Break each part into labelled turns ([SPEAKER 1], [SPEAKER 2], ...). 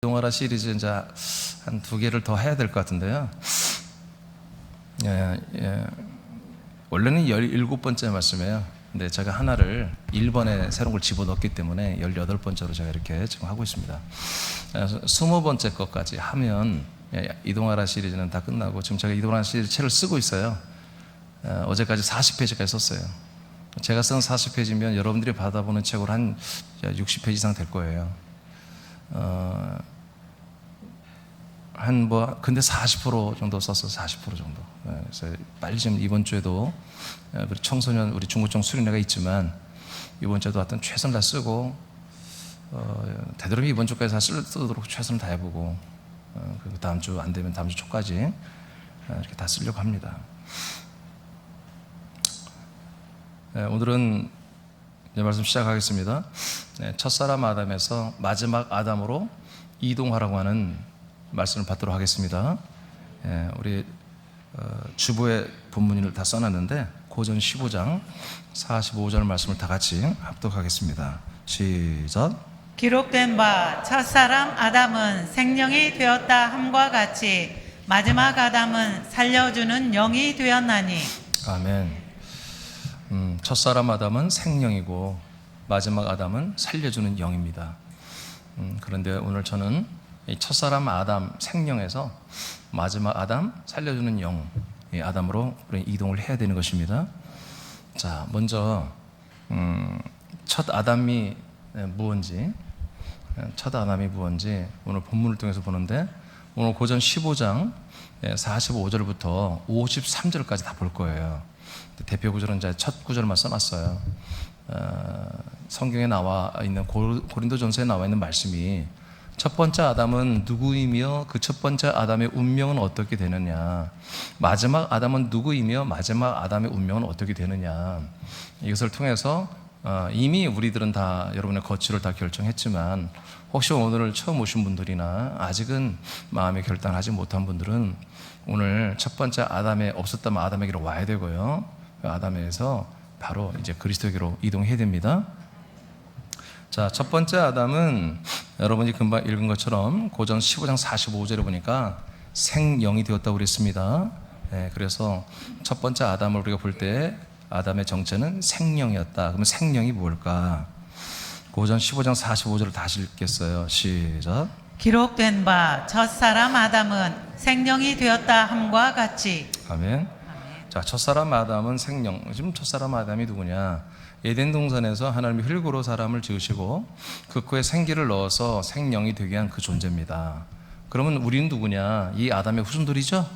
[SPEAKER 1] 이동하라 시리즈 이제 한 2개를 더 해야 될 것 같은데요. 원래는 17번째 말씀이에요. 근데 제가 하나를 1번에 새로운 걸 집어넣었기 때문에 18번째로 제가 이렇게 지금 하고 있습니다. 20번째 것까지 하면 이동하라 시리즈는 다 끝나고, 지금 제가 이동하라 시리즈 책을 쓰고 있어요. 어제까지 40페이지까지 썼어요. 제가 쓴 40페이지면 여러분들이 받아보는 책으로 한 60페이지 이상 될 거예요. 근데 40% 정도 썼어. 40% 정도. 그래서 빨리 지금 이번 주에도 우리 청소년, 우리 중고청 수련회가 있지만 이번 주에도 하여튼 최선을 다 쓰고, 되도록이면 이번 주까지 다 쓰도록 최선을 다 해보고, 그리고 다음 주 안 되면 다음 주 초까지 이렇게 다 쓰려고 합니다. 오늘은 이제 말씀 시작하겠습니다. 첫사람 아담에서 마지막 아담으로 이동하라고 하는 말씀을 받도록 하겠습니다. 우리 주보에 본문을 다 써놨는데 고전 15장 45절 말씀을 다 같이 합독하겠습니다. 시작.
[SPEAKER 2] 기록된 바 첫사람 아담은 생명이 되었다 함과 같이 마지막 아담은 살려주는 영이 되었나니.
[SPEAKER 1] 아멘. 첫사람 아담은 생명이고 마지막 아담은 살려주는 영입니다. 그런데 오늘 저는 이 첫사람 아담 생명에서 마지막 아담 살려주는 영, 이 아담으로 우리 이동을 해야 되는 것입니다. 자, 먼저 첫 아담이 무엇인지, 오늘 본문을 통해서 보는데, 오늘 고전 15장 45절부터 53절까지 다 볼 거예요. 대표 구절은 이제 첫 구절만 써놨어요. 성경에 나와 있는 고린도전서에 나와 있는 말씀이, 첫 번째 아담은 누구이며 그 첫 번째 아담의 운명은 어떻게 되느냐, 마지막 아담은 누구이며 마지막 아담의 운명은 어떻게 되느냐, 이것을 통해서 이미 우리들은 다 여러분의 거취를 다 결정했지만, 혹시 오늘을 처음 오신 분들이나 아직은 마음의 결단하지 못한 분들은 오늘 첫 번째 아담에 없었다면 아담에게로 와야 되고요, 아담에서 바로 이제 그리스도에게로 이동해야 됩니다. 자, 첫 번째 아담은 여러분이 금방 읽은 것처럼 고전 15장 45절에 보니까 생영이 되었다고 그랬습니다. 그래서 첫 번째 아담을 우리가 볼 때 아담의 정체는 생령이었다. 그러면 생령이 뭘까? 고전 15장 45절을 다시 읽겠어요. 시작.
[SPEAKER 2] 기록된 바 첫사람 아담은 생명이 되었다 함과 같이.
[SPEAKER 1] 아멘. 자, 첫사람 아담은 생령. 지금 첫사람 아담이 누구냐? 에덴 동산에서 하나님이 흙으로 사람을 지으시고 그 코에 생기를 넣어서 생령이 되게 한 그 존재입니다. 그러면 우리는 누구냐? 이 아담의 후손들이죠?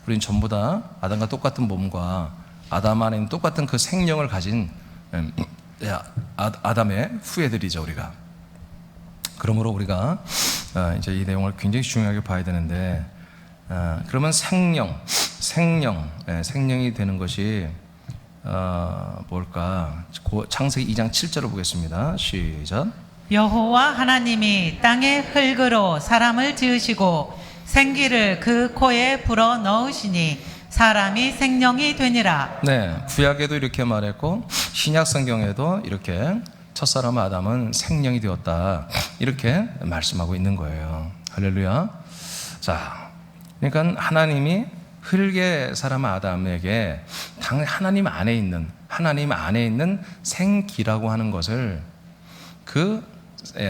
[SPEAKER 1] 우리는 전부 다 아담과 똑같은 몸과 아담 안에 있는 똑같은 그 생령을 가진 아담의 후예들이죠, 우리가. 그러므로 우리가 이제 이 내용을 굉장히 중요하게 봐야 되는데, 그러면 생령이 되는 것이 뭘까? 창세기 2장 7절을 보겠습니다. 시작.
[SPEAKER 2] 여호와 하나님이 땅의 흙으로 사람을 지으시고 생기를 그 코에 불어 넣으시니 사람이 생명이 되니라.
[SPEAKER 1] 네, 구약에도 이렇게 말했고 신약 성경에도 이렇게 첫사람 아담은 생명이 되었다, 이렇게 말씀하고 있는 거예요. 할렐루야. 자, 그러니까 하나님이 흙의 사람 아담에게 하나님 안에 있는 생기라고 하는 것을 그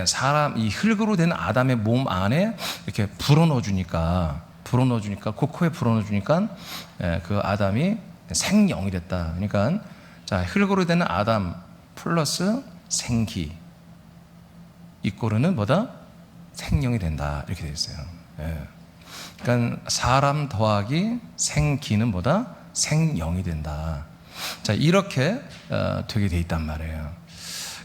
[SPEAKER 1] 사람, 이 흙으로 된 아담의 몸 안에 이렇게 불어넣어 주니까 그 코에 불어넣어 주니까 그 아담이 생령이 됐다. 그러니까 자, 흙으로 된 아담 플러스 생기 이꼬르는 뭐다? 생령이 된다, 이렇게 되어 있어요. 그러니까 사람 더하기 생기는 뭐다? 생령이 된다. 자, 이렇게 되게 돼 있단 말이에요.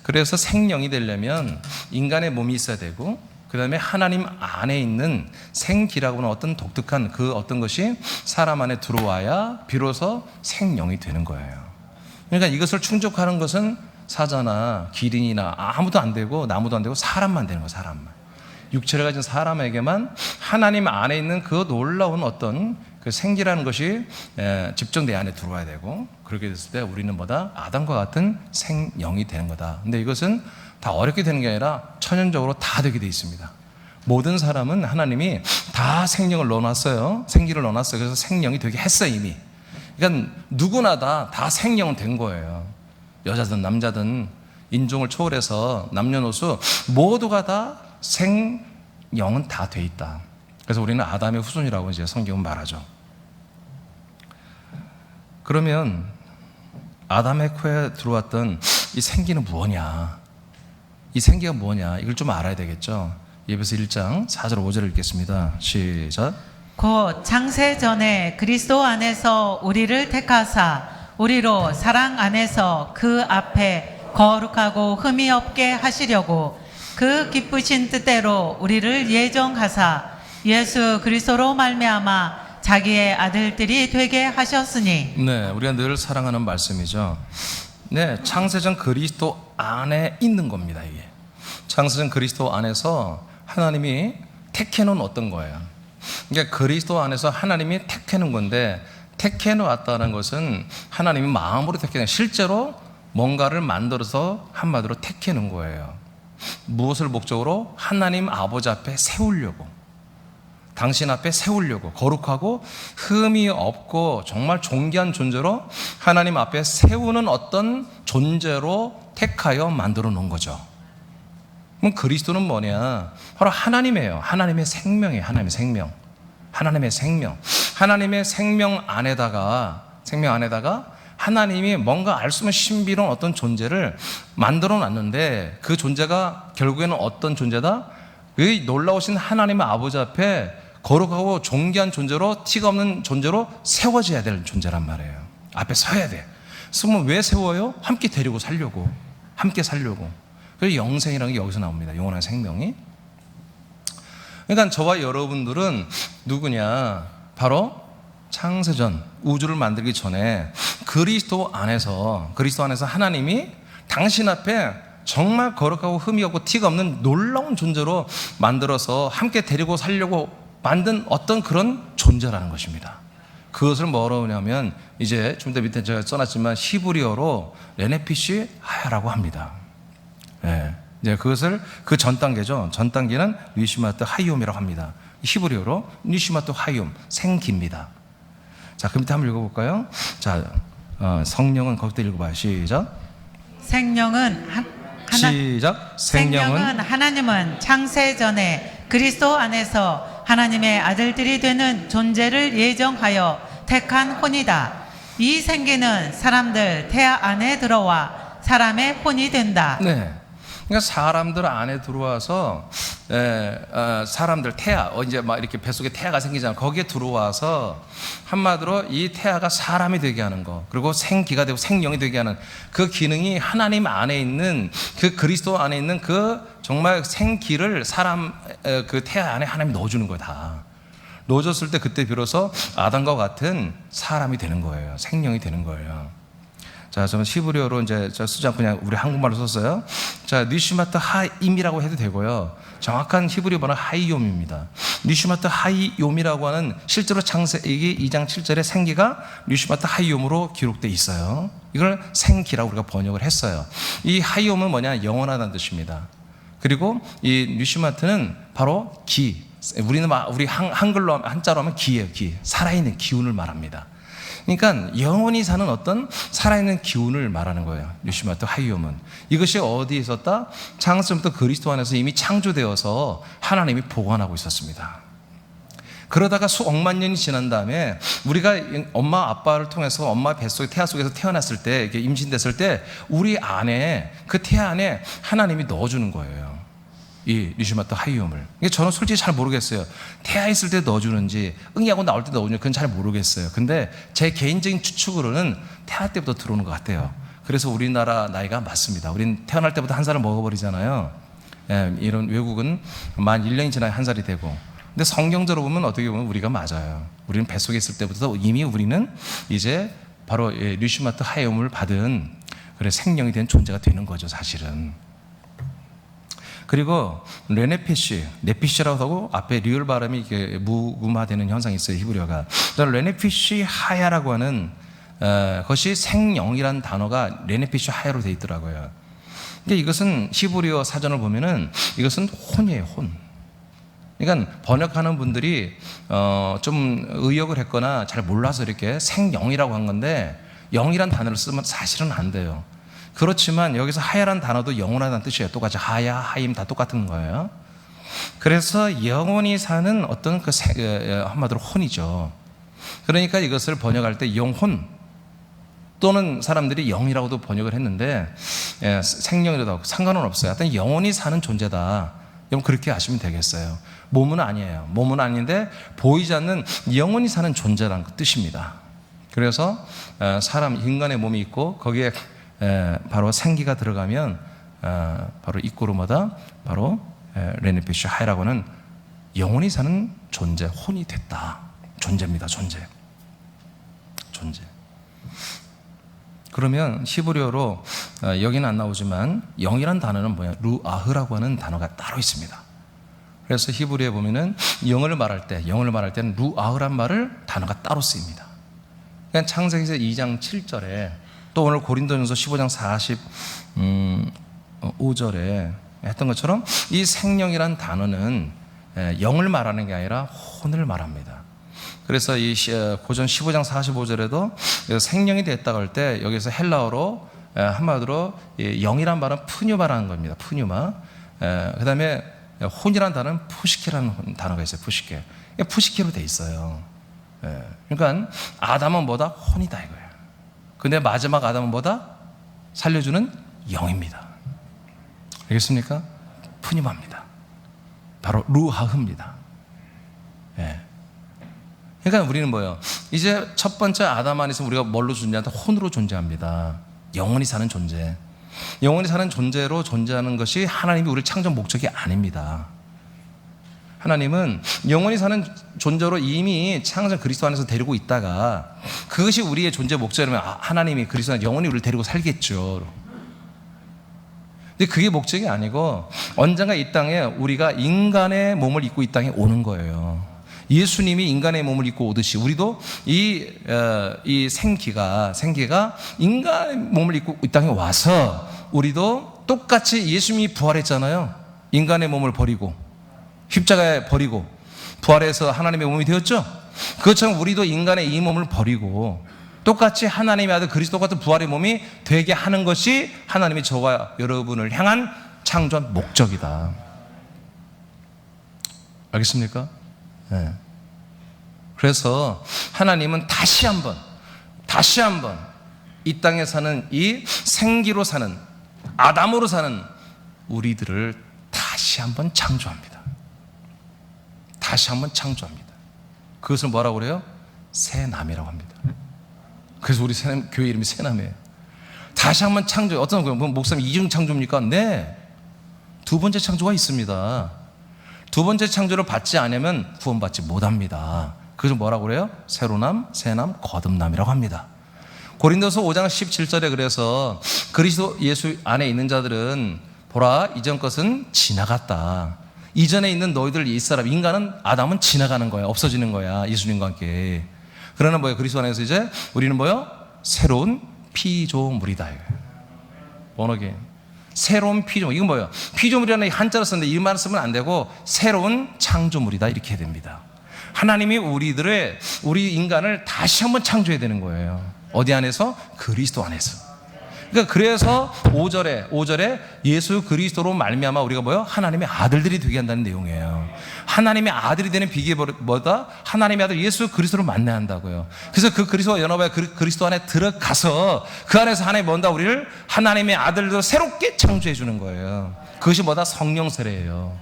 [SPEAKER 1] 그래서 생령이 되려면 인간의 몸이 있어야 되고, 그 다음에 하나님 안에 있는 생기라고 하는 어떤 독특한 그 어떤 것이 사람 안에 들어와야 비로소 생령이 되는 거예요. 그러니까 이것을 충족하는 것은 사자나 기린이나 아무도 안 되고 나무도 안 되고 사람만 되는 거예요. 사람만. 육체를 가진 사람에게만 하나님 안에 있는 그 놀라운 어떤 그 생기라는 것이 직접 내 안에 들어와야 되고, 그렇게 됐을 때 우리는 뭐다? 아담과 같은 생령이 되는 거다. 근데 이것은 다 어렵게 되는 게 아니라 천연적으로 다 되게 돼 있습니다. 모든 사람은 하나님이 다 생명을 넣어놨어요. 생기를 넣어놨어요. 그래서 생명이 되게 했어요, 이미. 그러니까 누구나 다 생명은 된 거예요. 여자든 남자든 인종을 초월해서 남녀노소 모두가 다 생명은 다 돼 있다. 그래서 우리는 아담의 후손이라고 이제 성경은 말하죠. 그러면 아담의 코에 들어왔던 이 생기는 뭐냐? 이 생기가 뭐냐? 이걸 좀 알아야 되겠죠. 에베소 1장 4절 5절을 읽겠습니다. 시작.
[SPEAKER 2] 곧 창세 전에 그리스도 안에서 우리를 택하사 우리로 사랑 안에서 그 앞에 거룩하고 흠이 없게 하시려고 그 기쁘신 뜻대로 우리를 예정하사 예수 그리스도로 말미암아 자기의 아들들이 되게 하셨으니.
[SPEAKER 1] 네, 우리가 늘 사랑하는 말씀이죠. 네, 창세전 그리스도 안에 있는 겁니다. 이게 창세전 그리스도 안에서 하나님이 택해놓은 어떤 거예요. 그러니까 그리스도 안에서 하나님이 택해놓은 건데, 택해놓았다는 것은 하나님이 마음으로 택해놓은, 실제로 뭔가를 만들어서 한마디로 택해놓은 거예요. 무엇을 목적으로? 하나님 아버지 앞에 세우려고, 당신 앞에 세우려고, 거룩하고 흠이 없고 정말 존귀한 존재로 하나님 앞에 세우는 어떤 존재로 택하여 만들어 놓은 거죠. 그럼 그리스도는 뭐냐? 바로 하나님이에요. 하나님의 생명이에요. 하나님의 생명. 하나님의 생명. 하나님의 생명 안에다가 하나님이 뭔가 알 수 없는 신비로운 어떤 존재를 만들어 놨는데, 그 존재가 결국에는 어떤 존재다? 그 놀라우신 하나님의 아버지 앞에 거룩하고 존귀한 존재로, 티가 없는 존재로 세워져야 될 존재란 말이에요. 앞에 서야 돼. 서면 왜 세워요? 함께 데리고 살려고. 함께 살려고. 그래서 영생이라는 게 여기서 나옵니다. 영원한 생명이. 그러니까 저와 여러분들은 누구냐? 바로 창세전, 우주를 만들기 전에 그리스도 안에서 하나님이 당신 앞에 정말 거룩하고 흠이 없고 티가 없는 놀라운 존재로 만들어서 함께 데리고 살려고 만든 어떤 그런 존재라는 것입니다. 그것을 뭐라고 하냐면, 이제 좀 더 밑에 제가 써놨지만 히브리어로 레네피시 하야라고 합니다. 예. 이제 그것을 그 전 단계죠. 전 단계는 니시마트 하이옴이라고 합니다. 히브리어로 니시마트 하이옴, 생기입니다. 자, 그 밑에 한번 읽어볼까요? 자, 성령은 거기서 읽어봐요. 시작.
[SPEAKER 2] 생명은
[SPEAKER 1] 생명은
[SPEAKER 2] 하나님은 창세 전에 그리스도 안에서 하나님의 아들들이 되는 존재를 예정하여 택한 혼이다. 이 생기는 사람들 태아 안에 들어와 사람의 혼이 된다.
[SPEAKER 1] 네. 그러니까 사람들 안에 들어와서 사람들 태아, 이제 막 이렇게 뱃속에 태아가 생기잖아요. 거기에 들어와서 한마디로 이 태아가 사람이 되게 하는 거, 그리고 생기가 되고 생명이 되게 하는 그 기능이 하나님 안에 있는, 그 그리스도 안에 있는 그 정말 생기를 사람, 그 태아 안에 하나님이 넣어주는 거예요. 다 넣어줬을 때 그때 비로소 아담과 같은 사람이 되는 거예요. 생명이 되는 거예요. 자, 저는 히브리어로 이제 저 쓰지 않고 그냥 우리 한국말로 썼어요. 자, 니슈마트 하임이라고 해도 되고요. 정확한 히브리어 번호 하이옴입니다. 니슈마트 하이옴이라고 하는, 실제로 창세기 2장 7절에 생기가 니슈마트 하이옴으로 기록되어 있어요. 이걸 생기라고 우리가 번역을 했어요. 이 하이옴은 뭐냐? 영원하다는 뜻입니다. 그리고 이 니슈마트는 바로 기. 우리 한글로, 한자로 하면 기예요. 기. 살아있는 기운을 말합니다. 그러니까 영원히 사는 어떤 살아있는 기운을 말하는 거예요. 뉴시마트 하이옴은. 이것이 어디에 있었다? 창세부터 그리스도 안에서 이미 창조되어서 하나님이 보관하고 있었습니다. 그러다가 수억만 년이 지난 다음에 우리가 엄마 아빠를 통해서 엄마 뱃속에, 태아 속에서 태어났을 때, 이렇게 임신됐을 때 우리 안에, 그 태아 안에 하나님이 넣어주는 거예요. 이 니슈마트 하이옴을. 저는 솔직히 잘 모르겠어요. 태아 있을 때 넣어주는지 응이하고 나올 때 넣어주는지 그건 잘 모르겠어요. 근데 제 개인적인 추측으로는 태아 때부터 들어오는 것 같아요. 그래서 우리나라 나이가 맞습니다. 우린 태어날 때부터 한 살을 먹어버리잖아요. 이런 외국은 만 1년이 지나야 한 살이 되고. 근데 성경적으로 보면 어떻게 보면 우리가 맞아요. 우리는 뱃속에 있을 때부터 이미 우리는 이제 바로 니슈마트 하이옴을 받은, 그래, 생명이 된 존재가 되는 거죠, 사실은. 그리고 네피시라고 하고 앞에 리을 발음이 이렇게 무음화되는 현상이 있어요, 히브리어가. 레네피시 하야라고 하는 것이 생영이라는 단어가 레네피시 하야로 되어 있더라고요. 근데 이것은 히브리어 사전을 보면은 이것은 혼이에요, 혼. 그러니까 번역하는 분들이 좀 의역을 했거나 잘 몰라서 이렇게 생영이라고 한 건데, 영이란 단어를 쓰면 사실은 안 돼요. 그렇지만 여기서 하야란 단어도 영원하다는 뜻이에요. 똑같이 하야, 하임 다 똑같은 거예요. 그래서 영원히 사는 어떤 한마디로 혼이죠. 그러니까 이것을 번역할 때 영혼, 또는 사람들이 영이라고도 번역을 했는데, 생명이라도 하고 상관은 없어요. 하여튼 영원히 사는 존재다. 여러분 그렇게 아시면 되겠어요. 몸은 아니에요. 몸은 아닌데 보이지 않는 영원히 사는 존재라는 그 뜻입니다. 그래서 사람, 인간의 몸이 있고 거기에 바로 생기가 들어가면 바로 이꼬르마다 바로 레네피슈 하이라고 하는 영원히 사는 존재, 혼이 됐다. 존재입니다. 존재. 그러면 히브리어로 여기는 안 나오지만 영이란 단어는 뭐냐? 루아흐라고 하는 단어가 따로 있습니다. 그래서 히브리어에 보면은 영을 말할 때는 루아흐란 단어가 따로 쓰입니다. 그러니까 창세기서 2장 7절에 또 오늘 고린도전서 15장 45절에 했던 것처럼 이 생명이란 단어는 영을 말하는 게 아니라 혼을 말합니다. 그래서 이 고전 15장 45절에도 생명이 됐다고 할 때 여기서 헬라어로 한마디로 영이란 말은 푸뉴마라는 겁니다. 푸뉴마. 그 다음에 혼이란 단어는 푸시케라는 단어가 있어요. 푸시케. 푸시케로 돼 있어요. 그러니까 아담은 뭐다? 혼이다 이거예요. 근데 마지막 아담은 뭐다? 살려주는 영입니다. 알겠습니까? 푸뉴마입니다. 바로 루하흐입니다. 그러니까 우리는 뭐예요? 이제 첫 번째 아담 안에서 우리가 뭘로 존재한다? 혼으로 존재합니다. 영원히 사는 존재. 영원히 사는 존재로 존재하는 것이 하나님이 우리를 창조 목적이 아닙니다. 하나님은 영원히 사는 존재로 이미 창조 그리스도 안에서 데리고 있다가 그것이 우리의 존재 목적이라면 하나님이 그리스도 안에 영원히 우리를 데리고 살겠죠. 근데 그게 목적이 아니고 언젠가 이 땅에 우리가 인간의 몸을 입고 이 땅에 오는 거예요. 예수님이 인간의 몸을 입고 오듯이 우리도 이 생기가 인간의 몸을 입고 이 땅에 와서 우리도 똑같이 예수님이 부활했잖아요. 인간의 몸을 버리고 십자가에 버리고 부활해서 하나님의 몸이 되었죠. 그것처럼 우리도 인간의 이 몸을 버리고 똑같이 하나님의 아들 그리스도 같은 부활의 몸이 되게 하는 것이 하나님이 저와 여러분을 향한 창조한 목적이다. 알겠습니까? 네. 그래서 하나님은 다시 한번 이 땅에 사는 이 생기로 사는 아담으로 사는 우리들을 다시 한번 창조합니다. 다시 한번 창조합니다. 그것을 뭐라고 그래요? 새남이라고 합니다. 그래서 우리 교회 이름이 새남이에요. 다시 한번 창조. 어떤 목사님 이중 창조입니까? 네. 두 번째 창조가 있습니다. 두 번째 창조를 받지 않으면 구원받지 못합니다. 그래서 뭐라고 그래요? 새로남, 새남, 거듭남이라고 합니다. 고린도서 5장 17절에 그래서 그리스도 예수 안에 있는 자들은 보라 이전 것은 지나갔다. 이전에 있는 너희들 옛사람 인간은 아담은 지나가는 거야. 없어지는 거야. 예수님과 함께. 그러나 뭐예요? 그리스도 안에서 이제 우리는 뭐예요? 새로운 피조물이다. 번역에 새로운 피조물. 이건 뭐예요? 피조물이라는 한자로 썼는데 이 말을 쓰면 안 되고 새로운 창조물이다 이렇게 해야 됩니다. 하나님이 우리 인간을 다시 한번 창조해야 되는 거예요. 어디 안에서? 그리스도 안에서. 그러니까 그래서 5절에 예수 그리스도로 말미암아 우리가 뭐요? 하나님의 아들들이 되게 한다는 내용이에요. 하나님의 아들이 되는 비결이 뭐다? 하나님의 아들 예수 그리스도를 만나야 한다고요. 그래서 그 그리스도와 연합하여 그리스도 안에 들어가서 그 안에서 하나님이 뭔가 우리를 하나님의 아들로 새롭게 창조해 주는 거예요. 그것이 뭐다? 성령 세례예요.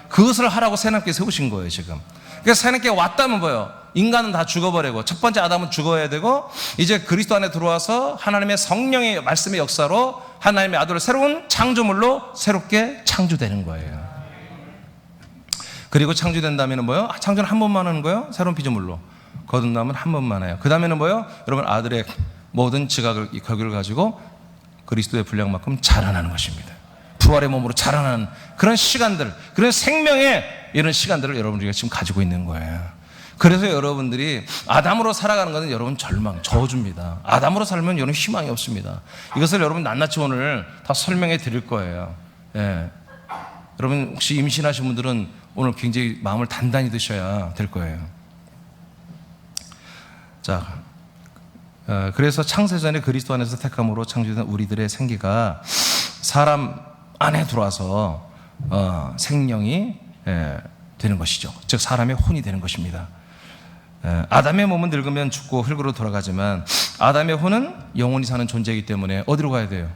[SPEAKER 1] 그것을 하라고 새하나님께 세우신 거예요 지금. 그러니까 새하나님께 왔다면 뭐예요? 인간은 다 죽어버리고 첫 번째 아담은 죽어야 되고 이제 그리스도 안에 들어와서 하나님의 성령의 말씀의 역사로 하나님의 아들을 새로운 창조물로 새롭게 창조되는 거예요. 그리고 창조된다면 뭐예요? 창조는 한 번만 하는 거예요. 새로운 피조물로. 거듭남은 한 번만 해요. 그 다음에는 뭐예요? 여러분 아들의 모든 지각을 격을 가지고 그리스도의 분량만큼 자라나는 것입니다. 부활의 몸으로 자라나는 그런 시간들, 그런 생명의 이런 시간들을 여러분들이 지금 가지고 있는 거예요. 그래서 여러분들이 아담으로 살아가는 것은 여러분 절망, 저주입니다. 아담으로 살면 여러분 희망이 없습니다. 이것을 여러분 낱낱이 오늘 다 설명해 드릴 거예요. 예. 여러분 혹시 임신하신 분들은 오늘 굉장히 마음을 단단히 드셔야 될 거예요. 자, 그래서 창세전에 그리스도 안에서 택함으로 창조된 우리들의 생기가 사람 안에 들어와서 생명이 되는 것이죠. 즉 사람의 혼이 되는 것입니다. 아담의 몸은 늙으면 죽고 흙으로 돌아가지만 아담의 혼은 영원히 사는 존재이기 때문에 어디로 가야 돼요?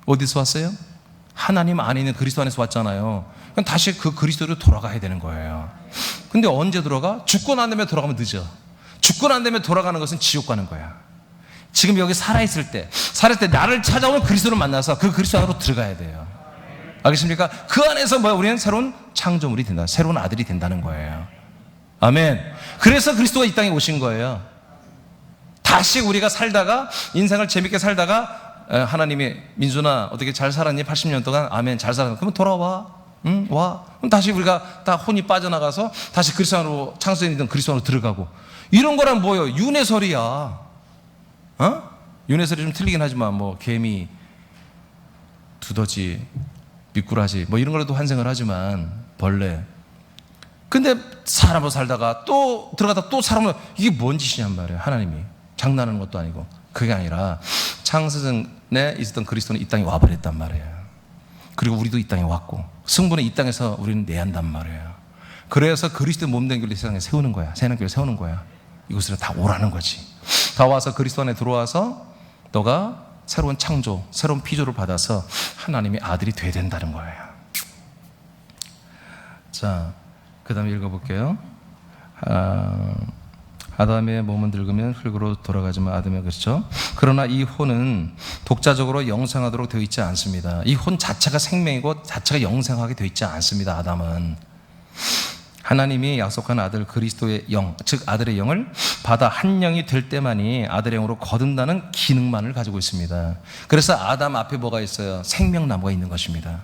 [SPEAKER 1] 어디서 왔어요? 하나님 안에 있는 그리스도 안에서 왔잖아요. 그럼 다시 그 그리스도로 돌아가야 되는 거예요. 근데 언제 돌아가? 죽고 난 다음에 돌아가면 늦어. 죽고 난 다음에 돌아가는 것은 지옥 가는 거야. 지금 여기 살아있을 때 나를 찾아오는 그리스도를 만나서 그 그리스도 안으로 들어가야 돼요. 알겠습니까? 그 안에서 우리는 새로운 창조물이 된다. 새로운 아들이 된다는 거예요. 아멘. 그래서 그리스도가 이 땅에 오신 거예요. 다시 우리가 살다가 인생을 재밌게 살다가 하나님이 민준아 어떻게 잘 살았니? 80년 동안 아멘 잘 살았니? 그러면 돌아와. 응? 와. 그럼 다시 우리가 다 혼이 빠져나가서 다시 그리스도 안으로 창조된 있던 그리스도 안으로 들어가고 이런 거란 뭐예요? 윤회설이야. 윤회설이 좀 틀리긴 하지만 개미, 두더지, 미꾸라지 이런 거라도 환생을 하지만 벌레. 근데 사람으로 살다가 또 들어가다 또 사람으로 이게 뭔 짓이냔 말이에요. 하나님이 장난하는 것도 아니고 그게 아니라 창세전에 있었던 그리스도는 이 땅에 와버렸단 말이에요. 그리고 우리도 이 땅에 왔고 승부는 이 땅에서 우리는 내야 한단 말이에요. 그래서 그리스도 몸된 교회를 세상에 세우는 거야. 새하나교회를 세우는 거야. 이곳으로 다 오라는 거지. 다 와서 그리스도 안에 들어와서 너가 새로운 창조, 새로운 피조를 받아서 하나님의 아들이 돼야 된다는 거예요. 자, 그 다음에 읽어볼게요. 아담의 몸은 늙으면 흙으로 돌아가지만 아담의 그렇죠. 그러나 이 혼은 독자적으로 영생하도록 되어 있지 않습니다. 이 혼 자체가 생명이고 자체가 영생하게 되어 있지 않습니다. 아담은 하나님이 약속한 아들 그리스도의 영, 즉 아들의 영을 받아 한 영이 될 때만이 아들의 영으로 거듭나는 기능만을 가지고 있습니다. 그래서 아담 앞에 뭐가 있어요? 생명나무가 있는 것입니다.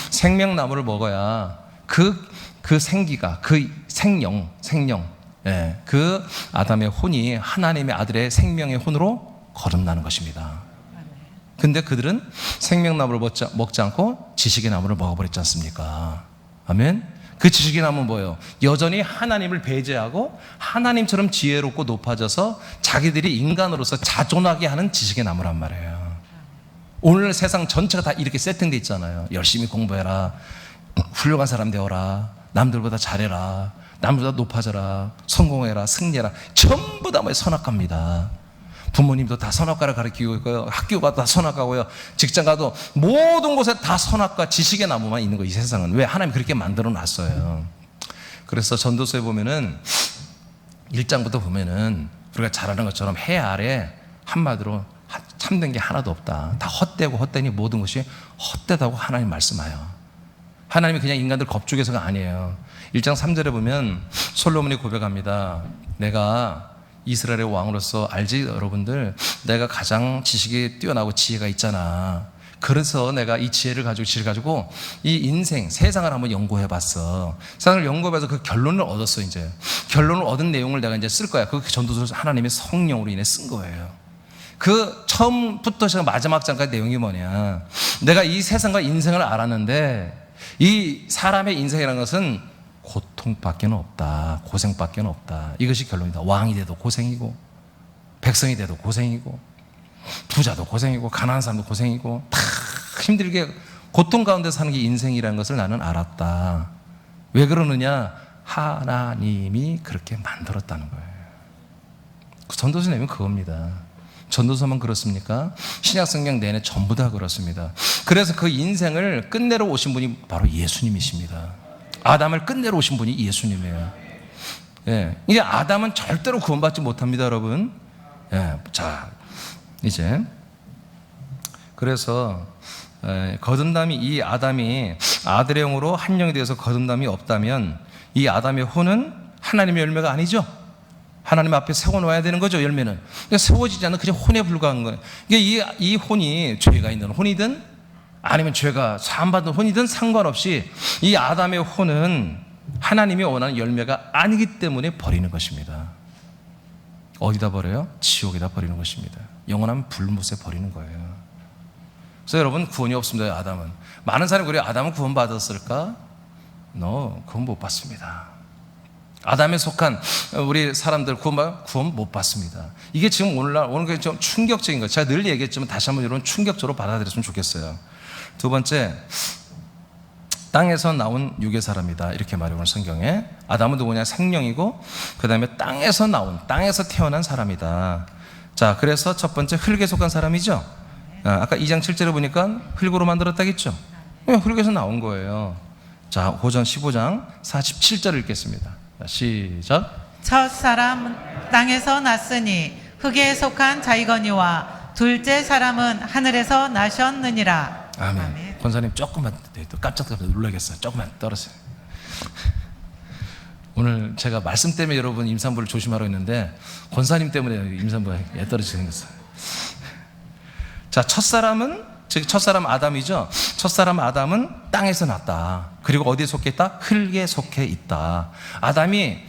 [SPEAKER 1] 생명나무를 먹어야 그 생기가, 그 생명, 그 아담의 혼이 하나님의 아들의 생명의 혼으로 거듭나는 것입니다. 근데 그들은 생명나무를 먹지 않고 지식의 나무를 먹어버렸지 않습니까? 아멘? 그 지식의 나무는 뭐예요? 여전히 하나님을 배제하고 하나님처럼 지혜롭고 높아져서 자기들이 인간으로서 자존하게 하는 지식의 나무란 말이에요. 오늘 세상 전체가 다 이렇게 세팅돼 있잖아요. 열심히 공부해라, 훌륭한 사람 되어라, 남들보다 잘해라, 남들보다 높아져라, 성공해라, 승리해라. 전부 다 선악과입니다. 부모님도 다 선악과를 가르치고 있고요. 학교가 다 선악과고요. 직장 가도 모든 곳에 다 선악과 지식의 나무만 있는 거예요. 이 세상은. 왜? 하나님이 그렇게 만들어 놨어요. 그래서 전도서에 보면은 1장부터 보면은 우리가 잘 아는 것처럼 해 아래 한마디로 참된 게 하나도 없다. 다 헛되고 헛되니 모든 것이 헛되다고 하나님 말씀하여. 하나님이 그냥 인간들 겁주게서가 아니에요. 1장 3절에 보면 솔로몬이 고백합니다. 내가 이스라엘의 왕으로서 알지 여러분들, 내가 가장 지식이 뛰어나고 지혜가 있잖아. 그래서 내가 이 지혜를 가지고 이 인생, 세상을 한번 연구해 봤어. 세상을 연구해봐서 그 결론을 얻었어. 이제 결론을 얻은 내용을 내가 이제 쓸 거야. 그 전도서 하나님의 성령으로 인해 쓴 거예요. 그 처음부터 시작 마지막 장까지 내용이 뭐냐, 내가 이 세상과 인생을 알았는데 이 사람의 인생이라는 것은 고통밖에 없다. 고생밖에 없다. 이것이 결론이다. 왕이 돼도 고생이고, 백성이 돼도 고생이고, 부자도 고생이고, 가난한 사람도 고생이고, 다 힘들게 고통 가운데 사는 게 인생이라는 것을 나는 알았다. 왜 그러느냐? 하나님이 그렇게 만들었다는 거예요. 전도서 내면 그겁니다. 전도서만 그렇습니까? 신약성경 내내 전부 다 그렇습니다. 그래서 그 인생을 끝내러 오신 분이 바로 예수님이십니다. 아담을 끝내러 오신 분이 예수님이에요. 예. 이제 아담은 절대로 구원받지 못합니다, 여러분. 예. 자, 이제 그래서 거듭남이, 이 아담이 아들의 영으로 한 영이 되어서 거듭남이 없다면 이 아담의 혼은 하나님의 열매가 아니죠. 하나님 앞에 세워놓아야 되는 거죠, 열매는. 그러니까 세워지지 않는 그냥 혼에 불과한 거예요. 그러니까 이 혼이 죄가 있는 혼이든 아니면 죄가 사함받은 혼이든 상관없이 이 아담의 혼은 하나님이 원하는 열매가 아니기 때문에 버리는 것입니다. 어디다 버려요? 지옥에다 버리는 것입니다. 영원한 불못에 버리는 거예요. 그래서 여러분, 구원이 없습니다. 아담은. 많은 사람이 그래요. 아담은 구원받았을까? 구원 못 받습니다. 아담에 속한 우리 사람들 구원 못 받습니다. 이게 지금 오늘 좀 충격적인 거예요. 제가 늘 얘기했지만 다시 한번 여러분 충격적으로 받아들였으면 좋겠어요. 두 번째, 땅에서 나온 육의 사람이다, 이렇게 말해요. 오늘 성경에 아담은 누구냐? 생명이고, 그 다음에 땅에서 태어난 사람이다. 자, 그래서 첫 번째 흙에 속한 사람이죠. 아까 2장 7절에 보니까 흙으로 만들었다겠죠. 흙에서 나온 거예요. 자, 고전 15장 47절을 읽겠습니다. 시작.
[SPEAKER 2] 첫 사람은 땅에서 났으니 흙에 속한 자이거니와 둘째 사람은 하늘에서 나셨느니라.
[SPEAKER 1] 아멘. 권사님 조금만 또 깜짝 놀라겠어요. 조금만 떨어져요. 오늘 제가 말씀 때문에 여러분 임산부를 조심하라고 했는데 권사님 때문에 임산부가 떨어지게 생겼어요. 자, 첫사람 아담이죠. 첫사람 아담은 땅에서 났다. 그리고 어디에 속해 있다? 흙에 속해 있다. 아담이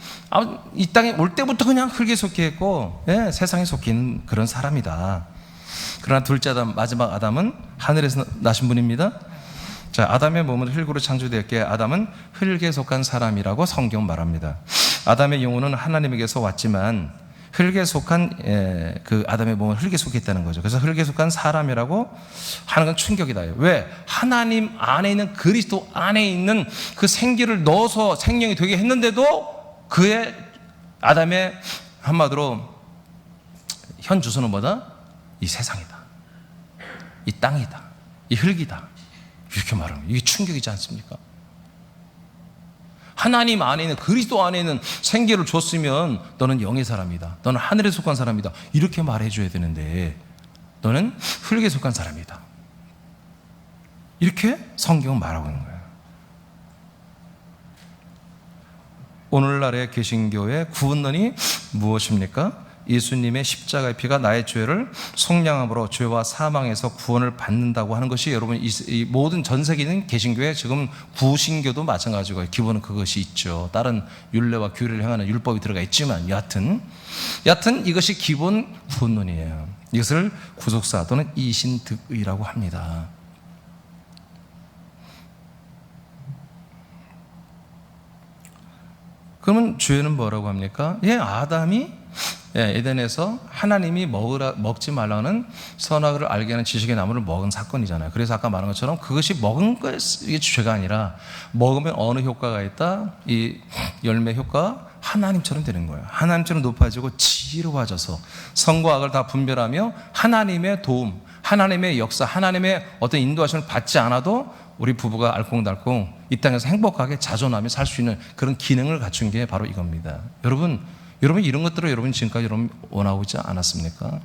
[SPEAKER 1] 이 땅에 올 때부터 그냥 흙에 속해 있고, 세상에 속해 있는 그런 사람이다. 그러나 둘째 아담, 마지막 아담은 하늘에서 나신 분입니다. 자, 아담의 몸은 흙으로 창조되었기에 아담은 흙에 속한 사람이라고 성경은 말합니다. 아담의 영혼은 하나님에게서 왔지만 흙에 속한 그 아담의 몸은 흙에 속해 있다는 거죠. 그래서 흙에 속한 사람이라고 하는 건 충격이다. 왜? 하나님 안에 있는, 그리스도 안에 있는 그 생기를 넣어서 생명이 되게 했는데도 그의 아담의 한마디로 현 주소는 뭐다? 이 세상이다, 이 땅이다, 이 흙이다, 이렇게 말하는 거예요. 이게 충격이지 않습니까? 하나님 안에 있는, 그리스도 안에 있는 생기를 줬으면 너는 영의 사람이다, 너는 하늘에 속한 사람이다, 이렇게 말해줘야 되는데 너는 흙에 속한 사람이다, 이렇게 성경은 말하고 있는 거예요. 오늘날의 개신교의 구원론이 무엇입니까? 예수님의 십자가의 피가 나의 죄를 속량함으로 죄와 사망에서 구원을 받는다고 하는 것이, 여러분, 이 모든 전 세계에 있는 개신교의 지금 구신교도 마찬가지고 기본은 그것이 있죠. 다른 율례와 규례를 행하는 율법이 들어가 있지만 여하튼 이것이 기본 구원론이에요. 이것을 구속사 또는 이신득의라고 합니다. 그러면 죄는 뭐라고 합니까? 아담이 에덴에서 하나님이 먹지 말라는 선악을 알게 하는 지식의 나무를 먹은 사건이잖아요. 그래서 아까 말한 것처럼 그것이 먹은 것이 죄가 아니라 먹으면 어느 효과가 있다? 이 열매 효과가 하나님처럼 되는 거예요. 하나님처럼 높아지고 지혜로워져서 선과 악을 다 분별하며 하나님의 도움, 하나님의 역사, 하나님의 어떤 인도하심을 받지 않아도 우리 부부가 알콩달콩 이 땅에서 행복하게 자존하며 살 수 있는 그런 기능을 갖춘 게 바로 이겁니다. 여러분 이런 것들을 여러분 지금까지 원하고 있지 않았습니까?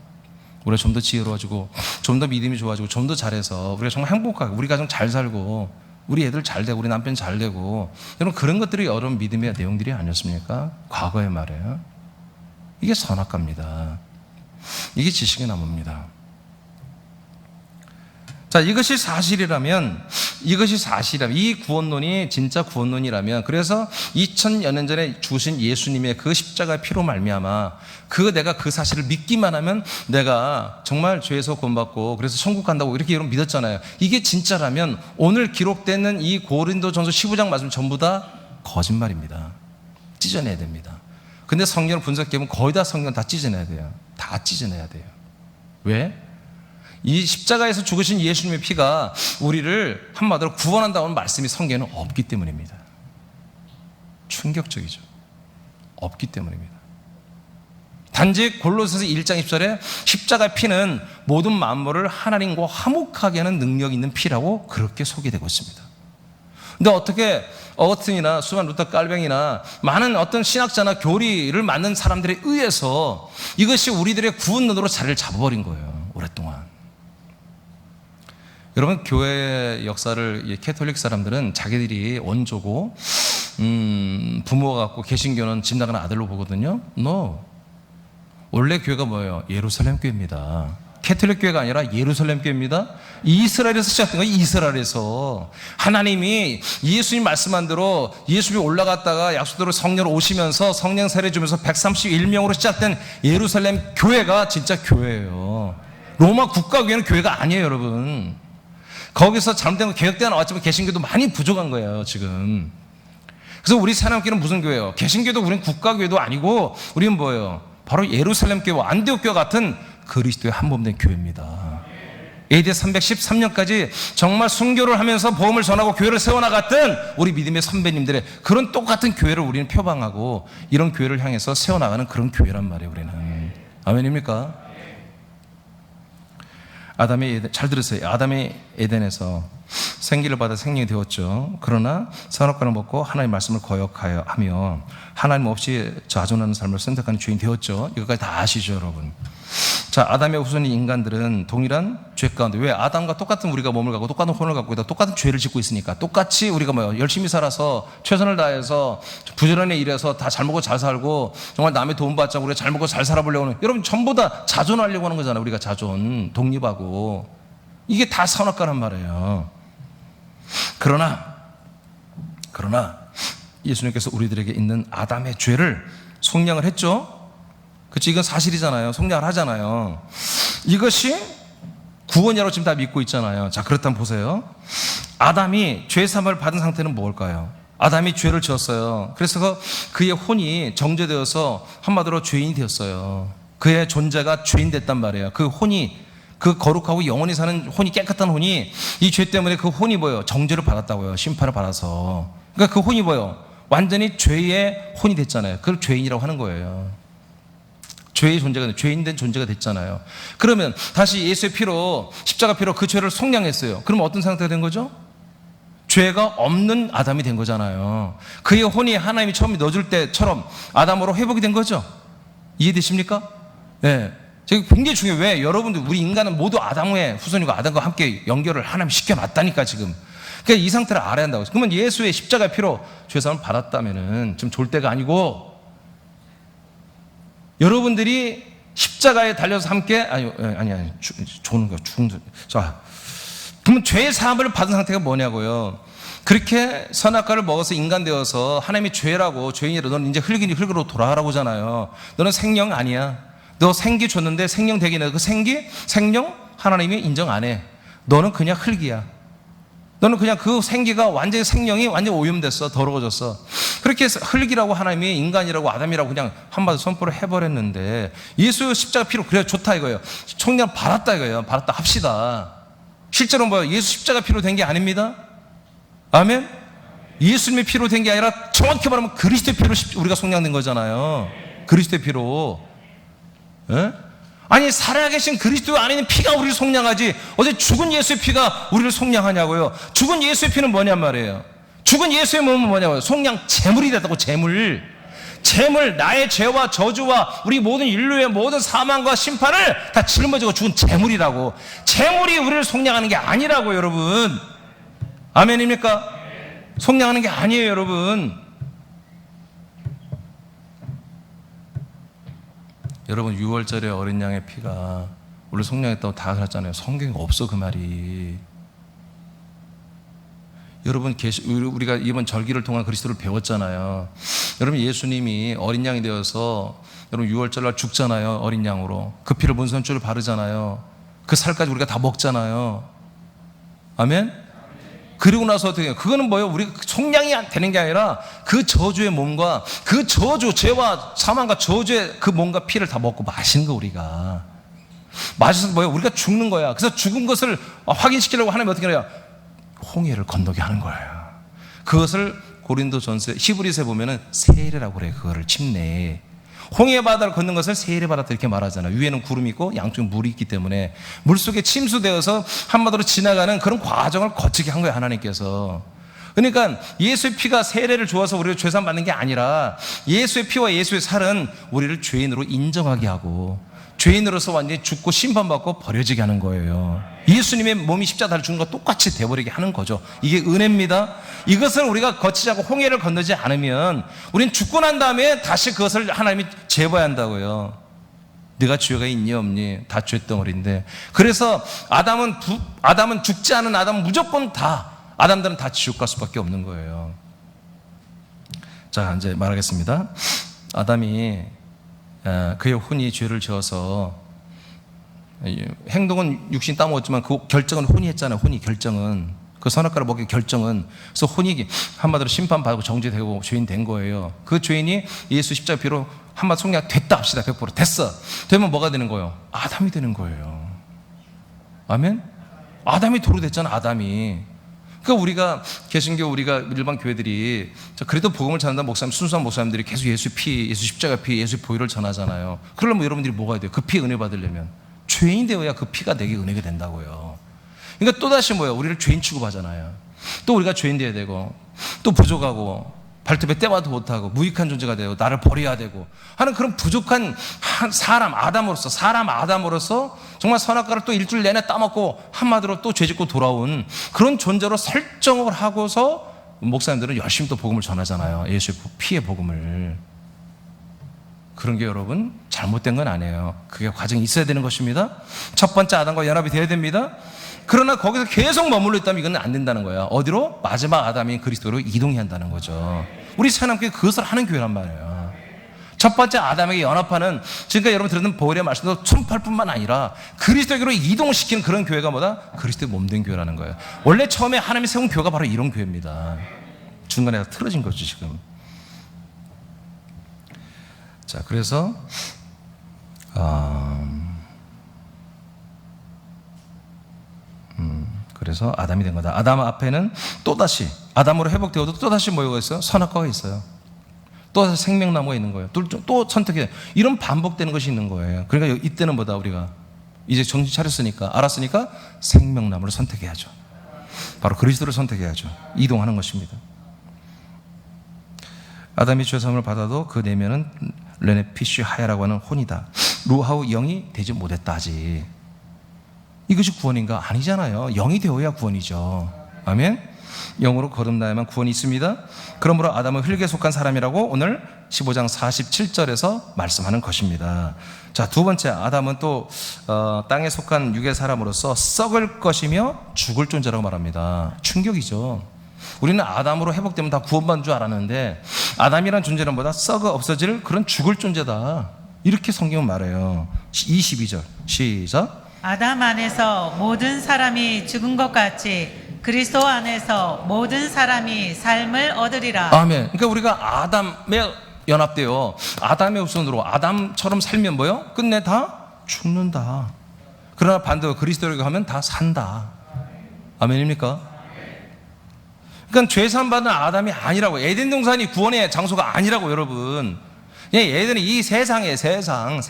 [SPEAKER 1] 우리가 좀 더 지혜로워지고 좀 더 믿음이 좋아지고 좀 더 잘해서 우리가 정말 행복하게 우리 가정 잘 살고 우리 애들 잘 되고 우리 남편 잘 되고, 여러분 그런 것들이 여러분 믿음의 내용들이 아니었습니까? 과거의 말이에요. 이게 선악과입니다. 이게 지식의 나무입니다. 자, 이것이 사실이라면, 이 구원론이 진짜 구원론이라면, 그래서 2000여 년 전에 주신 예수님의 그 십자가의 피로 말미암아 내가 그 사실을 믿기만 하면 내가 정말 죄에서 구원받고 그래서 천국 간다고 이렇게 여러분 믿었잖아요. 이게 진짜라면 오늘 기록되는 이 고린도전서 15장 말씀 전부 다 거짓말입니다. 찢어내야 됩니다. 근데 성경을 분석해보면 거의 다 성경 다 찢어내야 돼요. 다 찢어내야 돼요. 왜? 이 십자가에서 죽으신 예수님의 피가 우리를 한마디로 구원한다는 말씀이 성경에는 없기 때문입니다. 충격적이죠. 없기 때문입니다. 단지 골로새서 1장 10절에 십자가의 피는 모든 만물을 하나님과 화목하게 하는 능력이 있는 피라고 그렇게 소개되고 있습니다. 근데 어떻게 어거스틴이나 수만 루터 깔뱅이나 많은 어떤 신학자나 교리를 만든 사람들에 의해서 이것이 우리들의 구원론으로 자리를 잡아버린 거예요. 오랫동안. 여러분, 교회 역사를 캐톨릭 사람들은 자기들이 원조고 부모가 갖고 개신교는 집 나가는 아들로 보거든요. 원래 교회가 뭐예요? 예루살렘 교회입니다. 캐톨릭 교회가 아니라 예루살렘 교회입니다. 이스라엘에서 시작된 거예요. 이스라엘에서 하나님이 예수님 말씀한 대로 예수님이 올라갔다가 약속대로 성령 오시면서 성령 세례 주면서 131명으로 시작된 예루살렘 교회가 진짜 교회예요. 로마 국가교회는 교회가 아니에요, 여러분. 거기서 잘못된 거 개혁대가 나왔지만 개신교도 많이 부족한 거예요, 지금. 그래서 우리 새하나님교회는 무슨 교회예요? 개신교도 우리는 국가교회도 아니고 우리는 뭐예요? 바로 예루살렘 교회와 안디옥 교회 같은 그리스도의 한 몸 된 교회입니다. AD 313년까지 정말 순교를 하면서 복음을 전하고 교회를 세워나갔던 우리 믿음의 선배님들의 그런 똑같은 교회를 우리는 표방하고 이런 교회를 향해서 세워나가는 그런 교회란 말이에요. 우리는. 아멘입니까? 잘 들으세요. 아담이 에덴에서 생기를 받아 생명이 되었죠. 그러나 선악과를 먹고 하나님의 말씀을 거역하여 하며 하나님 없이 자존하는 삶을 선택하는 죄인이 되었죠. 이것까지 다 아시죠, 여러분? 자, 아담의 후손인 인간들은 동일한 죄 가운데, 왜? 아담과 똑같은 우리가 몸을 갖고 똑같은 혼을 갖고 있다, 똑같은 죄를 짓고 있으니까 똑같이 우리가 열심히 살아서 최선을 다해서 부지런히 일해서 다 잘 먹고 잘 살고 정말 남의 도움 받지 않고 우리가 잘 먹고 잘 살아보려고 하는, 여러분 전부 다 자존하려고 하는 거잖아요. 우리가 자존, 독립하고 이게 다 선악과란 말이에요. 그러나 예수님께서 우리들에게 있는 아담의 죄를 속량을 했죠. 그치, 이건 사실이잖아요. 속량을 하잖아요. 이것이 구원이라고 지금 다 믿고 있잖아요. 자, 그렇다면 보세요. 아담이 죄 사함을 받은 상태는 뭘까요? 아담이 죄를 지었어요. 그래서 그의 혼이 정죄되어서 한마디로 죄인이 되었어요. 그의 존재가 죄인 됐단 말이에요. 그 혼이, 그 거룩하고 영원히 사는 혼이, 깨끗한 혼이 이 죄 때문에 그 혼이 뭐예요? 정죄를 받았다고요. 심판을 받아서. 그러니까 그 혼이 뭐예요? 완전히 죄의 혼이 됐잖아요. 그걸 죄인이라고 하는 거예요. 죄의 존재가, 죄인 된 존재가 됐잖아요. 그러면 다시 예수의 피로, 십자가 피로 그 죄를 속량했어요. 그러면 어떤 상태가 된 거죠? 죄가 없는 아담이 된 거잖아요. 그의 혼이 하나님이 처음 넣어줄 때처럼 아담으로 회복이 된 거죠. 이해되십니까? 네. 저게 굉장히 중요해요. 왜? 여러분들, 우리 인간은 모두 아담의 후손이고 아담과 함께 연결을 하나님 시켜놨다니까, 지금. 그러니까 이 상태를 알아야 한다고. 그러면 예수의 십자가 피로 죄사함을 받았다면은 지금 졸 때가 아니고, 여러분들이 십자가에 달려서 함께, 죽는 거야, 죽는 거. 자, 그러면 죄의 사함을 받은 상태가 뭐냐고요? 그렇게 선악과를 먹어서 인간 되어서 하나님이 죄라고, 죄인이라, 너는 이제 흙으로 돌아가라고 하잖아요. 너는 생명 아니야. 너 생기 줬는데 생명 되긴 해. 그 생명 하나님이 인정 안 해. 너는 그냥 흙이야. 너는 그냥 그 생기가 완전히, 생명이 완전히 오염됐어. 더러워졌어. 그렇게 해서 흙이라고 하나님이 인간이라고 아담이라고 그냥 한마디 선포를 해버렸는데, 예수 십자가 피로 그래 좋다 이거예요. 총량 받았다 이거예요. 받았다 합시다. 실제로 뭐예요? 예수 십자가 피로 된 게 아닙니다. 아멘? 예수님의 피로 된 게 아니라 정확히 말하면 그리스도의 피로 우리가 속량된 거잖아요. 그리스도의 피로. 예? 아니, 살아계신 그리스도 안에 있는 피가 우리를 속량하지 어제 죽은 예수의 피가 우리를 속량하냐고요. 죽은 예수의 피는 뭐냔 말이에요. 죽은 예수의 몸은 뭐냐고요. 속량 제물이 됐다고. 제물, 나의 죄와 저주와 우리 모든 인류의 모든 사망과 심판을 다 짊어지고 죽은 제물이라고. 제물이 우리를 속량하는 게 아니라고, 여러분. 아멘입니까? 속량하는 게 아니에요, 여러분. 여러분, 6월절에 어린 양의 피가 우리를 속량했다고 다 그랬잖아요. 성경에 없어, 그 말이. 여러분, 우리가 이번 절기를 통한 그리스도를 배웠잖아요. 여러분, 예수님이 어린 양이 되어서 여러분 6월절날 죽잖아요. 어린 양으로. 그 피를 문선줄을 바르잖아요. 그 살까지 우리가 다 먹잖아요. 아멘? 그리고 나서 어떻게 해요? 그거는 뭐예요? 우리가 속량이 되는 게 아니라 그 저주의 몸과 그 저주, 죄와 사망과 저주의 그 몸과 피를 다 먹고 마시는 거, 우리가. 마셔서 뭐예요? 우리가 죽는 거야. 그래서 죽은 것을 확인시키려고 하나님이 어떻게 해요? 홍해를 건너게 하는 거예요. 그것을 고린도전서 히브리서에 보면은 세례라고 그래요. 그거를 침례. 홍해 바다를 걷는 것을 세례 받았다 이렇게 말하잖아요. 위에는 구름이 있고 양쪽에 물이 있기 때문에 물속에 침수되어서 한마디로 지나가는 그런 과정을 거치게 한 거예요, 하나님께서. 그러니까 예수의 피가 세례를 주어서 우리를 죄사함 받는 게 아니라 예수의 피와 예수의 살은 우리를 죄인으로 인정하게 하고 죄인으로서 완전히 죽고 심판받고 버려지게 하는 거예요. 예수님의 몸이 십자가를 죽는 것 똑같이 돼버리게 하는 거죠. 이게 은혜입니다. 이것을 우리가 거치지 않고 홍해를 건너지 않으면 우리는 죽고 난 다음에 다시 그것을 하나님이 재봐야 한다고요. 네가 죄가 있니 없니? 다 죄덩어리인데. 그래서 아담은 죽지 않은 아담은 무조건 다, 아담들은 다 지옥 갈 수밖에 없는 거예요. 자, 이제 말하겠습니다. 아담이 그의 혼이 죄를 지어서, 행동은 육신 따먹었지만 그 결정은 혼이 했잖아요. 혼이 결정은. 그 선악과를 먹기 결정은. 그래서 혼이 한마디로 심판받고 정죄되고 죄인 된 거예요. 그 죄인이 예수 십자가 피로 한마디 속량 됐다 합시다. 100% 됐어. 되면 뭐가 되는 거예요? 아담이 되는 거예요. 아멘? 아담이 도로 됐잖아. 아담이. 그러니까 우리가 개신교, 우리가 일반 교회들이 그래도 복음을 전한다는 목사님, 순수한 목사님들이 계속 예수 피, 예수 십자가 피, 예수 보혈을 전하잖아요. 그러려면 여러분들이 뭐가 돼요? 그 피 은혜 받으려면 죄인 되어야 그 피가 내게 은혜가 된다고요. 그러니까 또다시 뭐예요? 우리를 죄인 취급하잖아요. 또 우리가 죄인 돼야 되고, 또 부족하고, 발톱에 때와도 못하고, 무익한 존재가 되고, 나를 버려야 되고 하는 그런 부족한 사람 아담으로서 정말 선악과를 또 일주일 내내 따먹고 한마디로 또 죄짓고 돌아온 그런 존재로 설정을 하고서 목사님들은 열심히 또 복음을 전하잖아요. 예수의 피의 복음을. 그런 게 여러분 잘못된 건 아니에요. 그게 과정이 있어야 되는 것입니다. 첫 번째 아담과 연합이 되어야 됩니다. 그러나 거기서 계속 머물러 있다면 이건 안 된다는 거야. 어디로? 마지막 아담인 그리스도로 이동해야 한다는 거죠. 우리 새하나님께 그것을 하는 교회란 말이에요. 첫 번째 아담에게 연합하는, 지금까지 여러분 들었던 보혈의 말씀도 촌팔뿐만 아니라 그리스도에게로 이동시키는 그런 교회가 뭐다? 그리스도의 몸된 교회라는 거예요. 원래 처음에 하나님이 세운 교회가 바로 이런 교회입니다. 중간에 틀어진 거죠 지금. 자, 그래서 그래서 아담이 된 거다. 아담 앞에는 또다시 아담으로 회복되어도 또다시 뭐가 있어요? 선악과가 있어요. 또다시 생명나무가 있는 거예요. 또 선택해. 이런 반복되는 것이 있는 거예요. 그러니까 이때는 뭐다? 우리가 이제 정신 차렸으니까, 알았으니까 생명나무를 선택해야죠. 바로 그리스도를 선택해야죠. 이동하는 것입니다. 아담이 죄사함을 받아도 그 내면은 레네피쉬 하야라고 하는 혼이다. 루하우 영이 되지 못했다 아직. 이것이 구원인가? 아니잖아요. 영이 되어야 구원이죠. 아멘. 영으로 거듭나야만 구원이 있습니다. 그러므로 아담은 흙에 속한 사람이라고 오늘 15장 47절에서 말씀하는 것입니다. 자, 두 번째, 아담은 또 땅에 속한 육의 사람으로서 썩을 것이며 죽을 존재라고 말합니다. 충격이죠. 우리는 아담으로 회복되면 다 구원받는 줄 알았는데 아담이란 존재는 뭐다? 썩어 없어질 그런 죽을 존재다. 이렇게 성경은 말해요. 22절 시작.
[SPEAKER 2] 아담 안에서 모든 사람이 죽은 것 같이 그리스도 안에서 모든 사람이 삶을 얻으리라.
[SPEAKER 1] 아멘. 그러니까 우리가 아담에 연합되어 아담의 후손으로 아담처럼 살면 뭐요? 끝내 다 죽는다. 그러나 반대로 그리스도에게 가면 다 산다. 아멘입니까? 그러니까 죄산 받은 아담이 아니라고. 에덴 동산이 구원의 장소가 아니라고 여러분. 에덴은 이 세상에 세상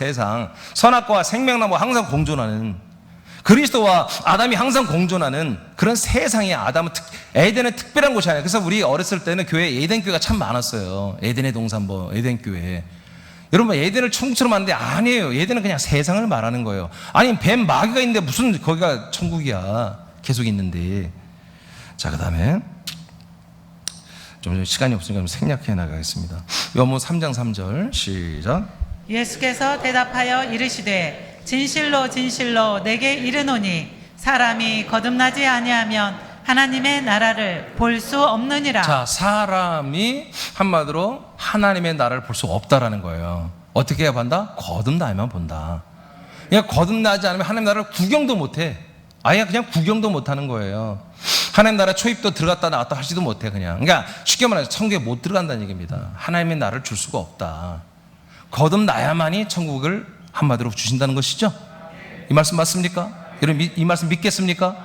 [SPEAKER 1] 선악과와 생명나무와 항상 공존하는, 그리스도와 아담이 항상 공존하는 그런 세상에 아담은 에덴은 특별한 곳이 아니에요. 그래서 우리 어렸을 때는 교회에 에덴 교회가 참 많았어요. 에덴의 동산 에덴 교회. 여러분 에덴을 천국처럼 하는데 아니에요. 에덴은 그냥 세상을 말하는 거예요. 아니 뱀 마귀가 있는데 무슨 거기가 천국이야. 계속 있는데. 자, 그 다음에 좀 시간이 없으니까 좀 생략해 나가겠습니다. 요한복음 3장 3절 시작.
[SPEAKER 2] 예수께서 대답하여 이르시되 진실로 진실로 내게 이르노니 사람이 거듭나지 아니하면 하나님의 나라를 볼 수 없느니라.
[SPEAKER 1] 자, 사람이 한마디로 하나님의 나라를 볼 수 없다라는 거예요. 어떻게 해야 본다? 거듭나야만 본다. 그냥 거듭나지 않으면 하나님 나라를 구경도 못해. 아예 그냥 구경도 못하는 거예요. 하나님 나라 초입도 들어갔다 나왔다 하지도 못해 그냥. 그러니까 쉽게 말해서 천국에 못 들어간다는 얘기입니다. 하나님의 나라를 줄 수가 없다. 거듭나야만이 천국을 한마디로 주신다는 것이죠. 이 말씀 맞습니까? 여러분 이 말씀 믿겠습니까?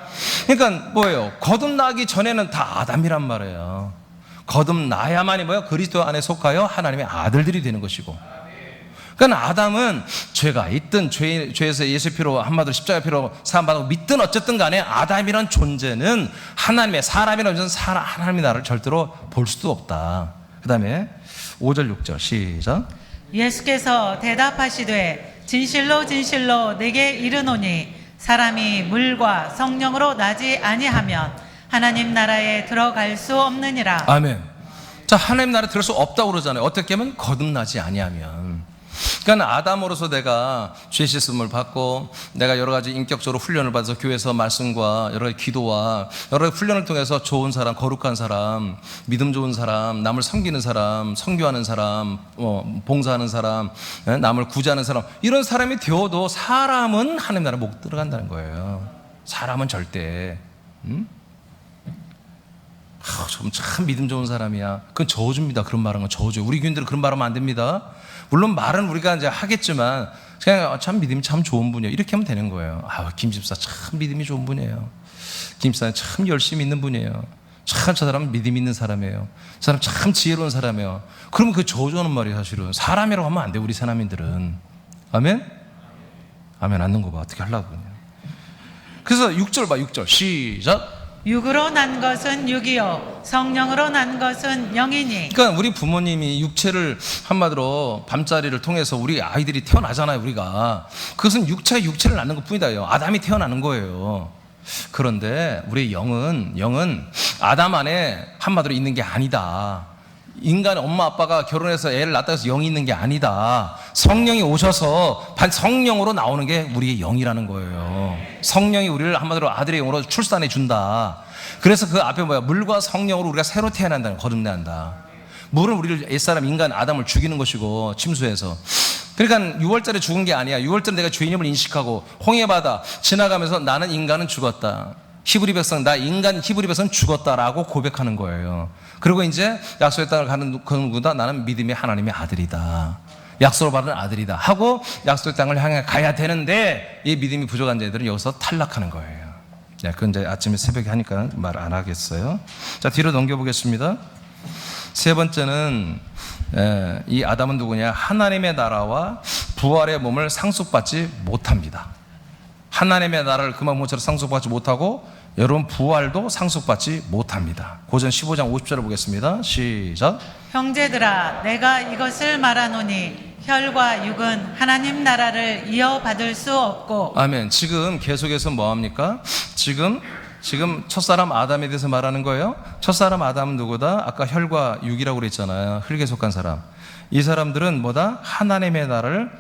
[SPEAKER 1] 그러니까 뭐예요? 거듭나기 전에는 다 아담이란 말이에요. 거듭나야만이 뭐예요? 그리스도 안에 속하여 하나님의 아들들이 되는 것이고. 그러니까 아담은 죄가 있든 죄에서 예수 피로 한마디로 십자가 피로 사함받고 믿든 어쨌든 간에 아담이란 존재는 하나님의 사람이라는 존재는 하나님의 나라를 절대로 볼 수도 없다. 그 다음에 5절 6절 시작.
[SPEAKER 2] 예수께서 대답하시되 진실로 진실로 내게 이르노니 사람이 물과 성령으로 나지 아니하면 하나님 나라에 들어갈 수 없느니라.
[SPEAKER 1] 아멘. 자, 하나님 나라에 들어갈 수 없다고 그러잖아요. 어떻게 하면? 거듭나지 아니하면. 그러니까 아담으로서 내가 죄 씻음을 받고 내가 여러 가지 인격적으로 훈련을 받아서 교회에서 말씀과 여러 가지 기도와 여러 가지 훈련을 통해서 좋은 사람, 거룩한 사람, 믿음 좋은 사람, 남을 섬기는 사람, 선교하는 사람, 봉사하는 사람, 남을 구제하는 사람, 이런 사람이 되어도 사람은 하나님 나라에 못 들어간다는 거예요. 사람은 절대. 참 믿음 좋은 사람이야. 그건 저주입니다. 그런 말하는 건 저주. 우리 교인들은 그런 말하면 안 됩니다. 물론 말은 우리가 이제 하겠지만 그냥 참 믿음이 참 좋은 분이에요. 이렇게 하면 되는 거예요. 김 집사 참 믿음이 좋은 분이에요. 김 집사는 참 열심히 있는 분이에요. 참 저 사람은 믿음 있는 사람이에요. 저 사람 참 지혜로운 사람이에요. 그러면 그 저주하는 말이 사실은 사람이라고 하면 안 돼. 우리 사람인들은. 아멘? 아멘 안 넣는 거 봐. 어떻게 하려고 그러냐. 그래서 6절 봐. 6절 시작.
[SPEAKER 2] 육으로 난 것은 육이요 성령으로 난 것은 영이니.
[SPEAKER 1] 그러니까 우리 부모님이 육체를 한마디로 밤자리를 통해서 우리 아이들이 태어나잖아요. 우리가 그것은 육체를 낳는 것뿐이다요. 아담이 태어나는 거예요. 그런데 우리 영은 아담 안에 한마디로 있는 게 아니다. 인간의 엄마 아빠가 결혼해서 애를 낳았다 해서 영이 있는 게 아니다. 성령이 오셔서 성령으로 나오는 게 우리의 영이라는 거예요. 성령이 우리를 한마디로 아들의 영으로 출산해 준다. 그래서 그 앞에 뭐야? 물과 성령으로 우리가 새로 태어난다는 거듭난다. 물은 우리를 옛사람 인간 아담을 죽이는 것이고 침수해서. 그러니까 6월절에 죽은 게 아니야. 6월절에 내가 죄인임을 인식하고 홍해바다 지나가면서 나는 인간은 죽었다. 히브리 백성 나 인간 히브리 백성은 죽었다라고 고백하는 거예요. 그리고 이제 약속의 땅을 가는 그 누구다 나는 믿음의 하나님의 아들이다. 약속을 받은 아들이다 하고 약속의 땅을 향해 가야 되는데 이 믿음이 부족한 자들은 여기서 탈락하는 거예요. 그건 이제 아침에 새벽에 하니까 말 안 하겠어요. 자 뒤로 넘겨보겠습니다. 세 번째는 이 아담은 누구냐? 하나님의 나라와 부활의 몸을 상속받지 못합니다. 하나님의 나라를 그 몸처럼 상속받지 못하고 여러분 부활도 상속받지 못합니다. 고전 15장 50절을 보겠습니다. 시작.
[SPEAKER 2] 형제들아 내가 이것을 말하노니 혈과 육은 하나님 나라를 이어받을 수 없고. 아멘.
[SPEAKER 1] 지금 계속해서 뭐합니까? 지금 첫사람 아담에 대해서 말하는 거예요. 첫사람 아담은 누구다? 아까 혈과 육이라고 그랬잖아요. 흙에 속한 사람. 이 사람들은 뭐다? 하나님의 나라를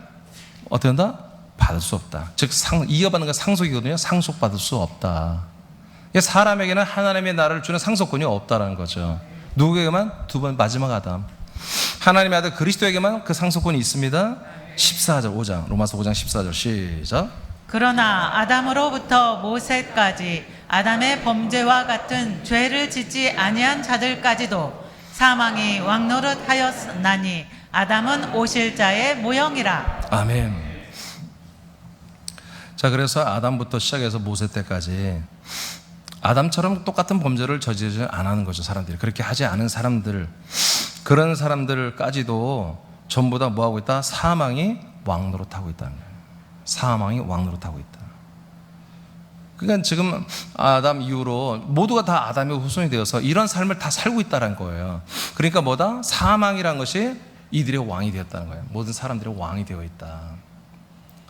[SPEAKER 1] 어떻게 한다? 받을 수 없다. 즉 이어받는 건 상속이거든요. 상속받을 수 없다. 사람에게는 하나님의 나라를 주는 상속권이 없다라는 거죠. 누구에게만? 두 번 마지막 아담. 하나님의 아들 그리스도에게만 그 상속권이 있습니다. 14절 5장 로마서 5장 14절 시작.
[SPEAKER 2] 그러나 아담으로부터 모세까지 아담의 범죄와 같은 죄를 짓지 아니한 자들까지도 사망이 왕노릇하였나니 아담은 오실 자의 모형이라.
[SPEAKER 1] 아멘. 자 그래서 아담부터 시작해서 모세 때까지 아담처럼 똑같은 범죄를 저지르지 안 하는 거죠. 사람들이 그렇게 하지 않은 사람들, 그런 사람들까지도 전부 다 뭐하고 있다? 사망이 왕노릇하고 있다는 거예요. 사망이 왕노릇하고 있다. 그러니까 지금 아담 이후로 모두가 다 아담의 후손이 되어서 이런 삶을 다 살고 있다는 거예요. 그러니까 뭐다? 사망이란 것이 이들의 왕이 되었다는 거예요. 모든 사람들의 왕이 되어 있다.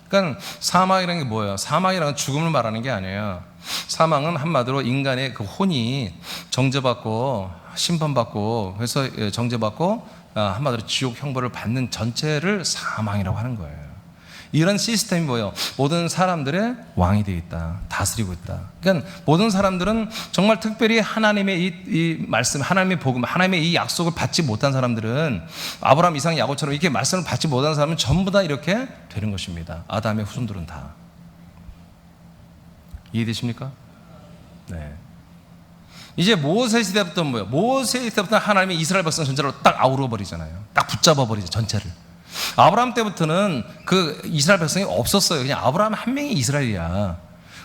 [SPEAKER 1] 그러니까 사망이라는 게 뭐예요? 사망이라는 건 죽음을 말하는 게 아니에요. 사망은 한마디로 인간의 그 혼이 정죄받고 심판받고 그래서 정죄받고 한마디로 지옥 형벌을 받는 전체를 사망이라고 하는 거예요. 이런 시스템이 뭐예요? 모든 사람들의 왕이 되어 있다. 다스리고 있다. 그러니까 모든 사람들은 정말 특별히 하나님의 이 말씀, 하나님의 복음, 하나님의 이 약속을 받지 못한 사람들은 아브라함, 이삭, 야곱처럼 이렇게 말씀을 받지 못한 사람은 전부 다 이렇게 되는 것입니다. 아담의 후손들은 다. 이해되십니까? 네. 이제 모세 시대부터 뭐예요? 모세 시대부터 하나님이 이스라엘 백성 전체로 딱 아우러 버리잖아요. 딱 붙잡아 버리죠, 전체를. 아브라함 때부터는 그 이스라엘 백성이 없었어요. 그냥 아브라함 한 명이 이스라엘이야.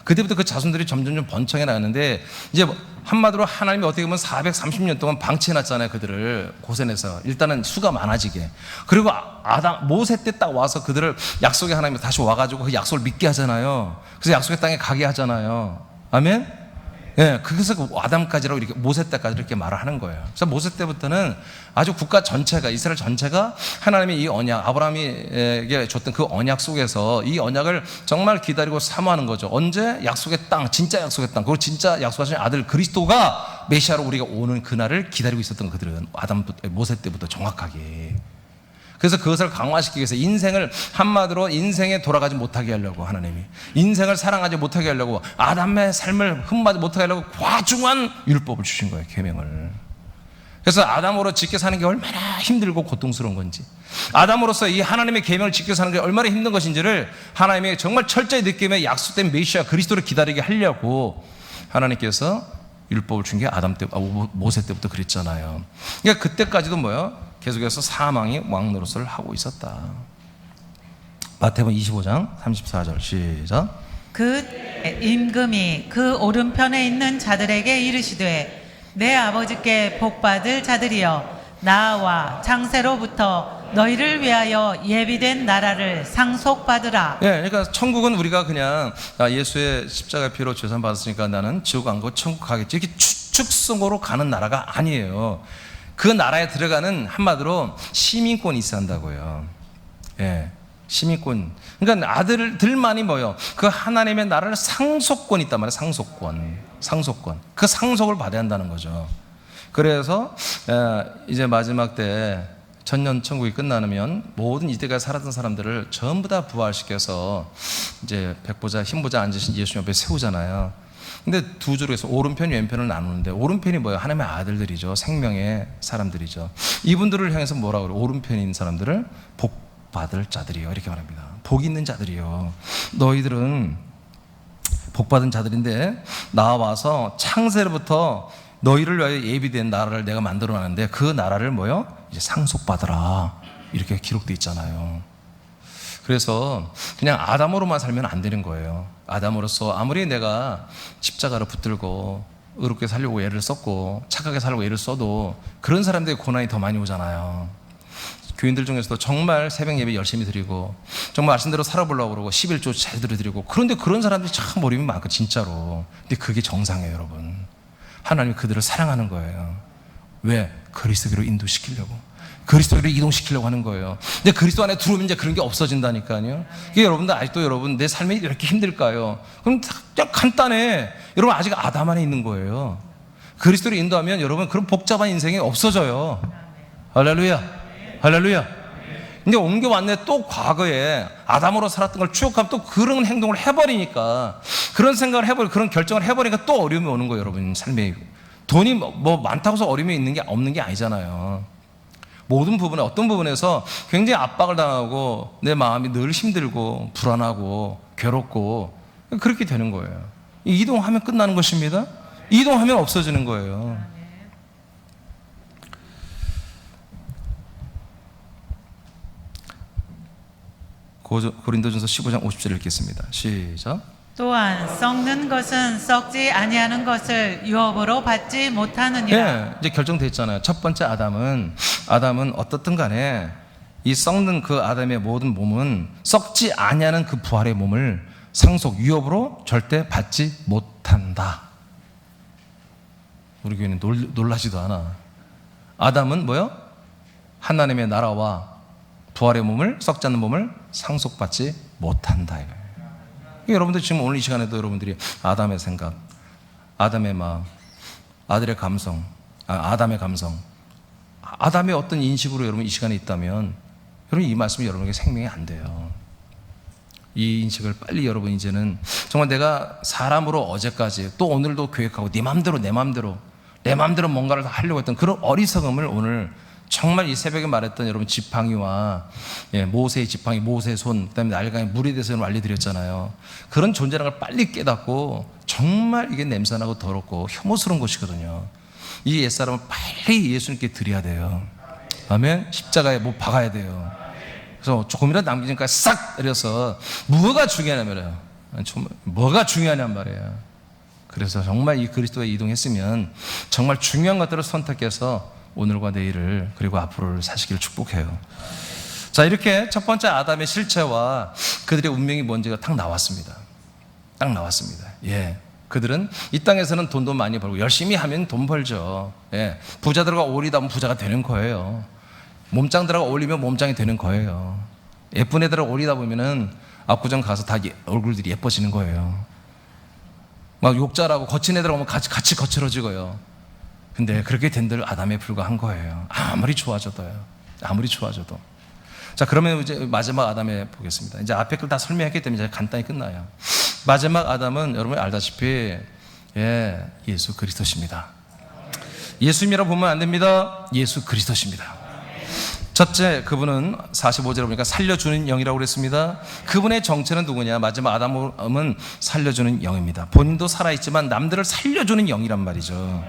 [SPEAKER 1] 그때부터 그 자손들이 점점 번창해 나갔는데 이제 한마디로 하나님이 어떻게 보면 430년 동안 방치해 놨잖아요. 그들을 고센에서 일단은 수가 많아지게. 그리고 모세 때 딱 와서 그들을 약속의 하나님이 다시 와가지고 그 약속을 믿게 하잖아요. 그래서 약속의 땅에 가게 하잖아요. 아멘? 예, 그래서 그 아담까지라고 이렇게 모세 때까지 이렇게 말을 하는 거예요. 그래서 모세 때부터는 아주 국가 전체가 이스라엘 전체가 하나님의 이 언약 아브라함에게 줬던 그 언약 속에서 이 언약을 정말 기다리고 사모하는 거죠. 언제? 약속의 땅, 진짜 약속의 땅, 그리고 진짜 약속하신 아들 그리스도가 메시아로 우리가 오는 그날을 기다리고 있었던 그들은 모세 때부터 정확하게. 그래서 그것을 강화시키기 위해서 인생을 한마디로 인생에 돌아가지 못하게 하려고 하나님이 인생을 사랑하지 못하게 하려고 아담의 삶을 흠마지 못하게 하려고 과중한 율법을 주신 거예요. 계명을. 그래서 아담으로 지켜 사는 게 얼마나 힘들고 고통스러운 건지 아담으로서 이 하나님의 계명을 지켜 사는 게 얼마나 힘든 것인지를 하나님이 정말 철저히 느끼며 약속된 메시아 그리스도를 기다리게 하려고 하나님께서 율법을 준 게 모세 때부터 그랬잖아요. 그러니까 그때까지도 뭐요? 계속해서 사망이 왕노릇을 하고 있었다. 마태복음 25장 34절 시작.
[SPEAKER 2] 그 임금이 그 오른편에 있는 자들에게 이르시되 내 아버지께 복받을 자들이여 나와 창세로부터 너희를 위하여 예비된 나라를 상속받으라.
[SPEAKER 1] 예, 그러니까 천국은 우리가 그냥 예수의 십자가 피로 죄산 받았으니까 나는 지옥 안 가고 천국 가겠지 이렇게 추측성으로 가는 나라가 아니에요. 그 나라에 들어가는 한마디로 시민권이 있어야 한다고요. 예, 시민권. 그러니까 아들들만이 뭐요? 그 하나님의 나라를 상속권이 있단 말이에요. 상속권. 그 상속을 받아야 한다는 거죠. 그래서 이제 마지막 때 천년 천국이 끝나면 모든 이때까지 살았던 사람들을 전부 다 부활시켜서 이제 백보자 흰보자 앉으신 예수님 앞에 세우잖아요. 근데 두 줄로 해서 오른편 왼편을 나누는데 오른편이 뭐예요? 하나님의 아들들이죠. 생명의 사람들이죠. 이분들을 향해서 뭐라고 그래요? 오른편에 있는 사람들을 복 받을 자들이요 이렇게 말합니다. 복 있는 자들이요. 너희들은 복 받은 자들인데 나와서 창세로부터 너희를 위하여 예비된 나라를 내가 만들어놨는데 그 나라를 뭐요? 이제 상속받으라 이렇게 기록되어 있잖아요. 그래서 그냥 아담으로만 살면 안 되는 거예요. 아담으로서 아무리 내가 십자가를 붙들고 의롭게 살려고 애를 썼고 착하게 살려고 애를 써도 그런 사람들의 고난이 더 많이 오잖아요. 교인들 중에서도 정말 새벽 예배 열심히 드리고 정말 말씀대로 살아보려고 그러고 11조 제대로 드리고 그런데 그런 사람들이 참 어려움이 많고 진짜로. 근데 그게 정상이에요, 여러분. 하나님이 그들을 사랑하는 거예요. 왜? 그리스도로 인도시키려고. 그리스도로 이동시키려고 하는 거예요. 근데 그리스도 안에 들어오면 이제 그런 게 없어진다니까요. 이게 여러분들 아직도 여러분 내 삶이 이렇게 힘들까요? 그럼 그냥 간단해. 여러분 아직 아담 안에 있는 거예요. 그리스도로 인도하면 여러분 그런 복잡한 인생이 없어져요. 할렐루야. 근데 옮겨왔네. 또 과거에 아담으로 살았던 걸 추억하면 또 그런 행동을 해버리니까 그런 생각을 해버리고 그런 결정을 해버리니까 또 어려움이 오는 거예요, 여러분. 삶에 돈이 뭐 많다고 해서 어려움이 있는 게 없는 게 아니잖아요. 모든 부분에 어떤 부분에서 굉장히 압박을 당하고 내 마음이 늘 힘들고 불안하고 괴롭고 그렇게 되는 거예요. 이동하면 끝나는 것입니다. 이동하면 없어지는 거예요. 고린도전서 15장 50절을 읽겠습니다. 시작.
[SPEAKER 2] 또한 썩는 것은 썩지 아니하는 것을 유업으로 받지 못하느니라.
[SPEAKER 1] 예, 이제 결정됐잖아요. 첫 번째 아담은 어떻든 간에 이 썩는 그 아담의 모든 몸은 썩지 아니하는 그 부활의 몸을 상속 유업으로 절대 받지 못한다. 우리 교회는 놀라지도 않아. 아담은 뭐요? 하나님의 나라와 부활의 몸을, 썩지 않는 몸을 상속받지 못한다 이거예요. 여러분들 지금 오늘 이 시간에도 여러분들이 아담의 생각, 아담의 마음, 아담의 감성, 아담의 어떤 인식으로 여러분 이 시간에 있다면 여러분 이 말씀이 여러분에게 생명이 안 돼요. 이 인식을 빨리 여러분 이제는 정말 내가 사람으로 어제까지 또 오늘도 계획하고 내 맘대로 내 맘대로 뭔가를 다 하려고 했던 그런 어리석음을 오늘 정말 이 새벽에 말했던 여러분 지팡이와 모세의 지팡이, 모세의 손, 그다음에 날강의 물에 대해서 알려드렸잖아요. 그런 존재라는 걸 빨리 깨닫고 정말 이게 냄새나고 더럽고 혐오스러운 것이거든요. 이 옛사람을 빨리 예수님께 드려야 돼요. 아멘. 십자가에 못 박아야 돼요. 그래서 조금이라도 남기지 않고 싹 때려서 뭐가 중요하냐면 뭐가 중요하냔 말이에요. 그래서 정말 이 그리스도에 이동했으면 정말 중요한 것들을 선택해서 오늘과 내일을 그리고 앞으로를 사시기를 축복해요. 자, 이렇게 첫 번째 아담의 실체와 그들의 운명이 뭔지가 딱 나왔습니다. 예, 그들은 이 땅에서는 돈도 많이 벌고 열심히 하면 돈 벌죠. 예, 부자들과 어울리다 보면 부자가 되는 거예요. 몸짱들하고 어울리면 몸짱이 되는 거예요. 예쁜 애들하고 어울리다 보면은 압구정 가서 다 얼굴들이 예뻐지는 거예요. 막 욕잘하고 거친 애들하고 오면 같이 거칠어지고요. 근데 그렇게 된들 아담에 불과한 거예요. 아무리 좋아져도. 자, 그러면 이제 마지막 아담에 보겠습니다. 이제 앞에 걸 다 설명했기 때문에 이제 간단히 끝나요. 마지막 아담은 여러분이 알다시피 예수 그리스도십니다. 예수님이라고 보면 안 됩니다. 예수 그리스도십니다. 첫째, 그분은 45절에 보니까 살려주는 영이라고 그랬습니다. 그분의 정체는 누구냐? 마지막 아담은 살려주는 영입니다. 본인도 살아있지만 남들을 살려주는 영이란 말이죠.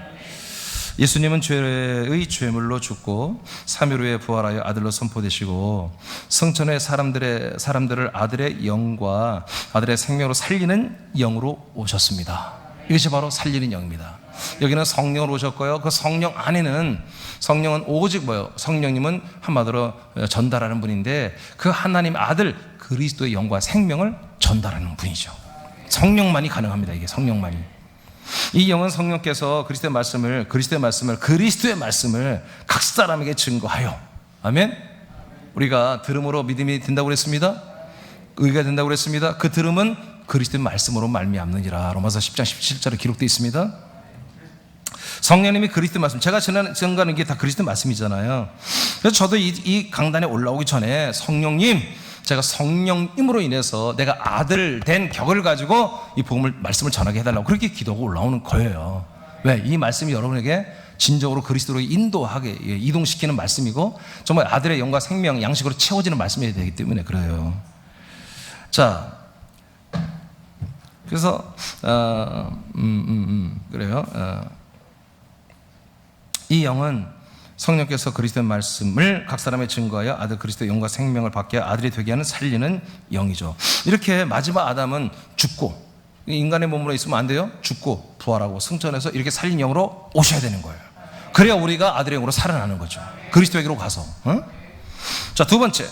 [SPEAKER 1] 예수님은 죄의 죄물로 죽고 3일 후에 부활하여 아들로 선포되시고 성천의 사람들을 아들의 영과 아들의 생명으로 살리는 영으로 오셨습니다. 이것이 바로 살리는 영입니다. 여기는 성령으로 오셨고요. 그 성령 안에는 성령은 오직 뭐예요? 성령님은 한마디로 전달하는 분인데 그 하나님 아들 그리스도의 영과 생명을 전달하는 분이죠. 성령만이 가능합니다. 이게 성령만이. 이 영은 성령께서 그리스도의 말씀을 각 사람에게 증거하여, 아멘. 우리가 들음으로 믿음이 된다고 그랬습니다. 의가 된다고 그랬습니다. 그 들음은 그리스도의 말씀으로 말미암느니라. 로마서 10장 17절에 기록되어 있습니다. 성령님이 그리스도의 말씀, 제가 전가하는 게 다 그리스도의 말씀이잖아요. 그래서 저도 이 강단에 올라오기 전에 성령님, 제가 성령님으로 인해서 내가 아들 된 격을 가지고 이 말씀을 전하게 해달라고 그렇게 기도하고 올라오는 거예요. 왜? 이 말씀이 여러분에게 진정으로 그리스도로 인도하게 이동시키는 말씀이고 정말 아들의 영과 생명 양식으로 채워지는 말씀이 되기 때문에 그래요. 자, 그래서 그래요. 이 영은 성령께서 그리스도의 말씀을 각 사람에 증거하여 아들 그리스도의 영과 생명을 받게 아들이 되게 하는 살리는 영이죠. 이렇게 마지막 아담은 죽고 인간의 몸으로 있으면 안 돼요. 죽고 부활하고 승천해서 이렇게 살린 영으로 오셔야 되는 거예요. 그래야 우리가 아들의 영으로 살아나는 거죠. 그리스도에게로 가서. 자, 두 번째,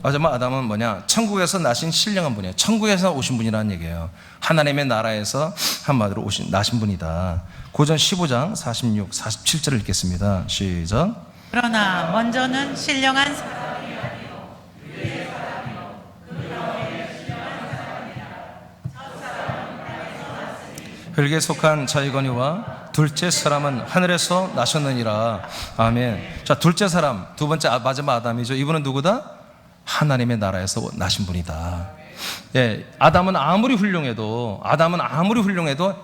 [SPEAKER 1] 마지막 아담은 뭐냐? 천국에서 나신 신령한 분이에요. 천국에서 오신 분이라는 얘기예요. 하나님의 나라에서 한마디로 나신 분이다. 고전 15장 46, 47절을 읽겠습니다. 시작.
[SPEAKER 2] 그러나 먼저는 신령한
[SPEAKER 1] 흙에 속한 자이거니와 둘째 사람은 하늘에서 나셨느니라. 아멘. 자, 둘째 사람, 두 번째 마지막 아담이죠. 이분은 누구다? 하나님의 나라에서 나신 분이다. 예, 아담은 아무리 훌륭해도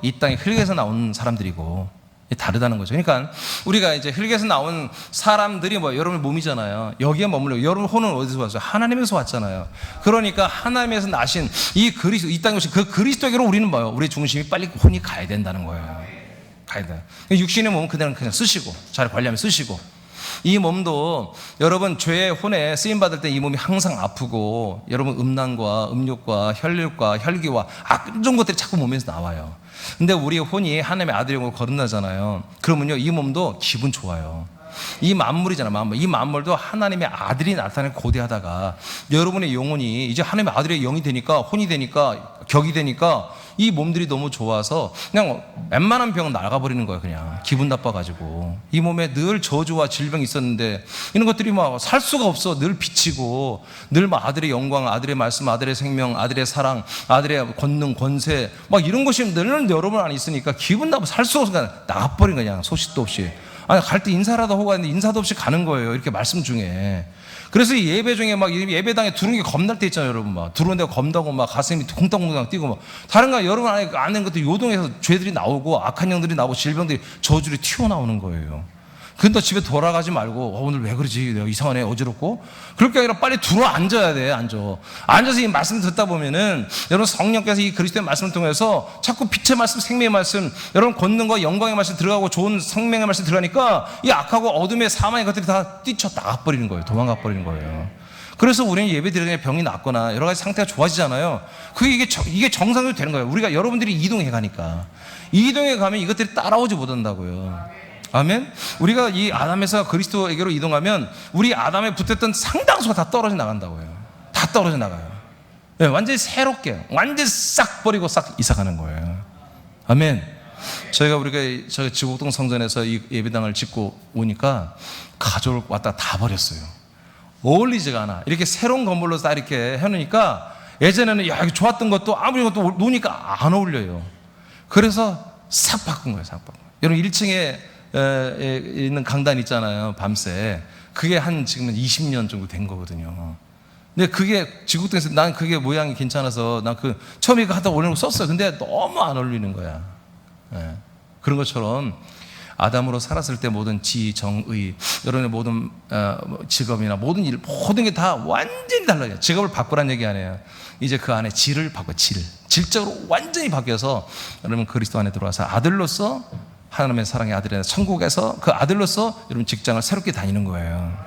[SPEAKER 1] 이 땅의 흙에서 나온 사람들이고 다르다는 거죠. 그러니까 우리가 이제 흙에서 나온 사람들이 뭐 여러분 몸이잖아요. 여기에 머물러 여러분 혼은 어디서 왔어요? 하나님에서 왔잖아요. 그러니까 하나님에서 나신 이 그리스도, 이 땅에 오신 그 그리스도에게로 우리는 뭐예요? 우리의 중심이 빨리 혼이 가야 된다는 거예요. 가야 돼. 육신의 몸은 그냥 쓰시고 잘 관리하면 쓰시고. 이 몸도 여러분 죄의 혼에 쓰임받을 때 이 몸이 항상 아프고 여러분 음란과 음욕과 혈육과 혈기와 악종 것들이 자꾸 몸에서 나와요. 근데 우리의 혼이 하나님의 아들의 영으로 거듭나잖아요. 그러면요 이 몸도 기분 좋아요. 이 만물이잖아, 만물. 이 만물도 하나님의 아들이 나타나는 고대하다가 여러분의 영혼이 이제 하나님의 아들의 영이 되니까 혼이 되니까 격이 되니까 이 몸들이 너무 좋아서 그냥 웬만한 병은 나가버리는 거예요. 그냥 기분 나빠가지고 이 몸에 늘 저주와 질병이 있었는데 이런 것들이 막 살 수가 없어. 늘 비치고 늘 막 아들의 영광, 아들의 말씀, 아들의 생명, 아들의 사랑, 아들의 권능, 권세 막 이런 것이 늘 여러분 안에 있으니까 기분 나빠 살 수가 없으니까 나가버린 거야. 그냥 소식도 없이. 아니 갈 때 인사라도 하고 가는데 인사도 없이 가는 거예요. 이렇게 말씀 중에. 그래서 이 예배 중에 막 예배당에 들어오는 게 겁날 때 있잖아요, 여러분. 막 들어오는 데가 겁나고 막 가슴이 콩땅콩땅 뛰고 막 다른 거 여러분 안에 아는 것도 요동해서 죄들이 나오고 악한 영들이 나오고 질병들이 저주들이 튀어나오는 거예요. 근데 집에 돌아가지 말고 오늘 왜 그러지? 내가 이상하네, 어지럽고. 그럴 게 아니라 빨리 들어 앉아야 돼. 앉아서 이 말씀 듣다 보면은 여러분 성령께서 이 그리스도의 말씀을 통해서 자꾸 빛의 말씀, 생명의 말씀, 여러분 권능과 영광의 말씀 들어가고 좋은 생명의 말씀 들어가니까 이 악하고 어둠의 사망의 것들이 다 뛰쳐 나가버리는 거예요. 도망가 버리는 거예요. 그래서 우리는 예배 드리는 병이 낫거나 여러 가지 상태가 좋아지잖아요. 이게 정상적으로 되는 거예요. 우리가 여러분들이 이동해 가니까. 이동해 가면 이것들이 따라오지 못한다고요. 아멘. 우리가 이 아담에서 그리스도에게로 이동하면 우리 아담에 붙었던 상당수가 다 떨어져 나간다고요. 다 떨어져 나가요. 네, 완전히 새롭게, 완전히 싹 버리고 싹 이사가는 거예요. 아멘. 우리가 지곡동 성전에서 이 예배당을 짓고 오니까 가족을 왔다 다 버렸어요. 어울리지가 않아. 이렇게 새로운 건물로 다 이렇게 해놓으니까 예전에는 야, 좋았던 것도 아무리 것도 놓으니까 안 어울려요. 그래서 싹 바꾼 거예요. 싹 바꾼 거예요. 여러분 1층에 있는 강단 있잖아요. 밤새. 그게 지금 20년 정도 된 거거든요. 근데 그게 지국동에서 난 그게 모양이 괜찮아서 난 처음에 이거 하다 올려놓고 썼어요. 근데 너무 안 어울리는 거야. 네. 그런 것처럼 아담으로 살았을 때 모든 지, 정, 의, 여러분의 모든 직업이나 모든 일, 모든 게 다 완전히 달라요. 직업을 바꾸란 얘기 아니에요. 이제 그 안에 질을 바꿔, 질적으로 완전히 바뀌어서 여러분 그리스도 안에 들어와서 아들로서 하나님의 사랑의 아들이나 천국에서 그 아들로서 여러분 직장을 새롭게 다니는 거예요.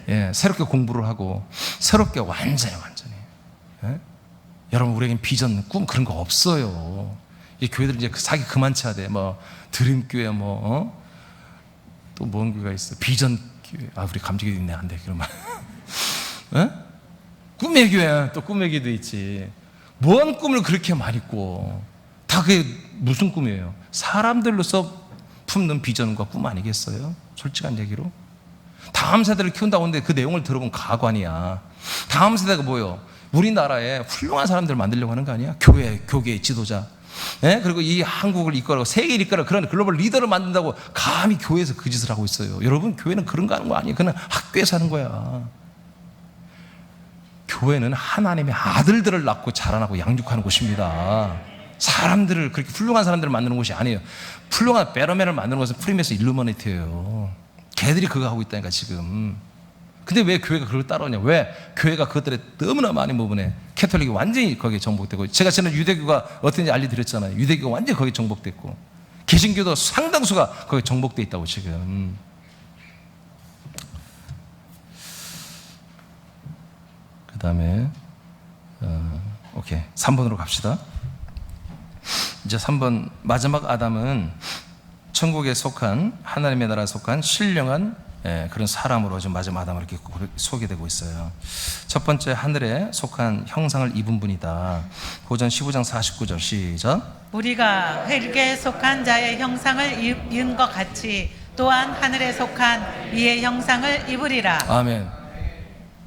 [SPEAKER 1] 예, 새롭게 공부를 하고 새롭게 완전히 예? 여러분 우리에겐 비전, 꿈 그런 거 없어요. 이 교회들 이제 사기 그만 쳐야 돼. 뭐 드림교회 또 뭔 교회가 있어? 비전 교회. 우리 감독이 있네. 안 돼. 그러면 예? 꿈의 교회 또 꿈의 교회도 있지. 뭔 꿈을 그렇게 많이 꿔? 다 그게 무슨 꿈이에요? 사람들로서 품는 비전과 꿈 아니겠어요? 솔직한 얘기로. 다음 세대를 키운다고 하는데 그 내용을 들어보면 가관이야. 다음 세대가 뭐예요? 우리나라에 훌륭한 사람들을 만들려고 하는 거 아니야? 교계 지도자. 예? 그리고 이 한국을 이끌고 세계를 이끌어 그런 글로벌 리더를 만든다고 감히 교회에서 그 짓을 하고 있어요. 여러분 교회는 그런 거 하는 거 아니에요. 그냥 학교에서 하는 거야. 교회는 하나님의 아들들을 낳고 자라나고 양육하는 곳입니다. 사람들을 그렇게 훌륭한 사람들을 만드는 곳이 아니에요. 훌륭한 베러맨을 만드는 것은 프리메스 일루미네이트예요. 걔들이 그거 하고 있다니까 지금. 근데 왜 교회가 그걸 따라오냐? 왜 교회가 그것들에 너무나 많은 부분에 캐톨릭이 완전히 거기에 정복되고, 제가 지난 유대교가 어떤지 알려드렸잖아요. 유대교가 완전히 거기에 정복됐고 개신교도 상당수가 거기에 정복돼 있다고 지금. 그 다음에 오케이 3번으로 갑시다. 이제 3번 마지막 아담은 천국에 속한 하나님의 나라에 속한 신령한 그런 사람으로 좀 마지막 아담을 이렇게 소개되고 있어요. 첫 번째 하늘에 속한 형상을 입은 분이다. 고전 15장 49절 시작.
[SPEAKER 2] 우리가 흙에 속한 자의 형상을 입은 것 같이 또한 하늘에 속한 이의 형상을 입으리라.
[SPEAKER 1] 아멘.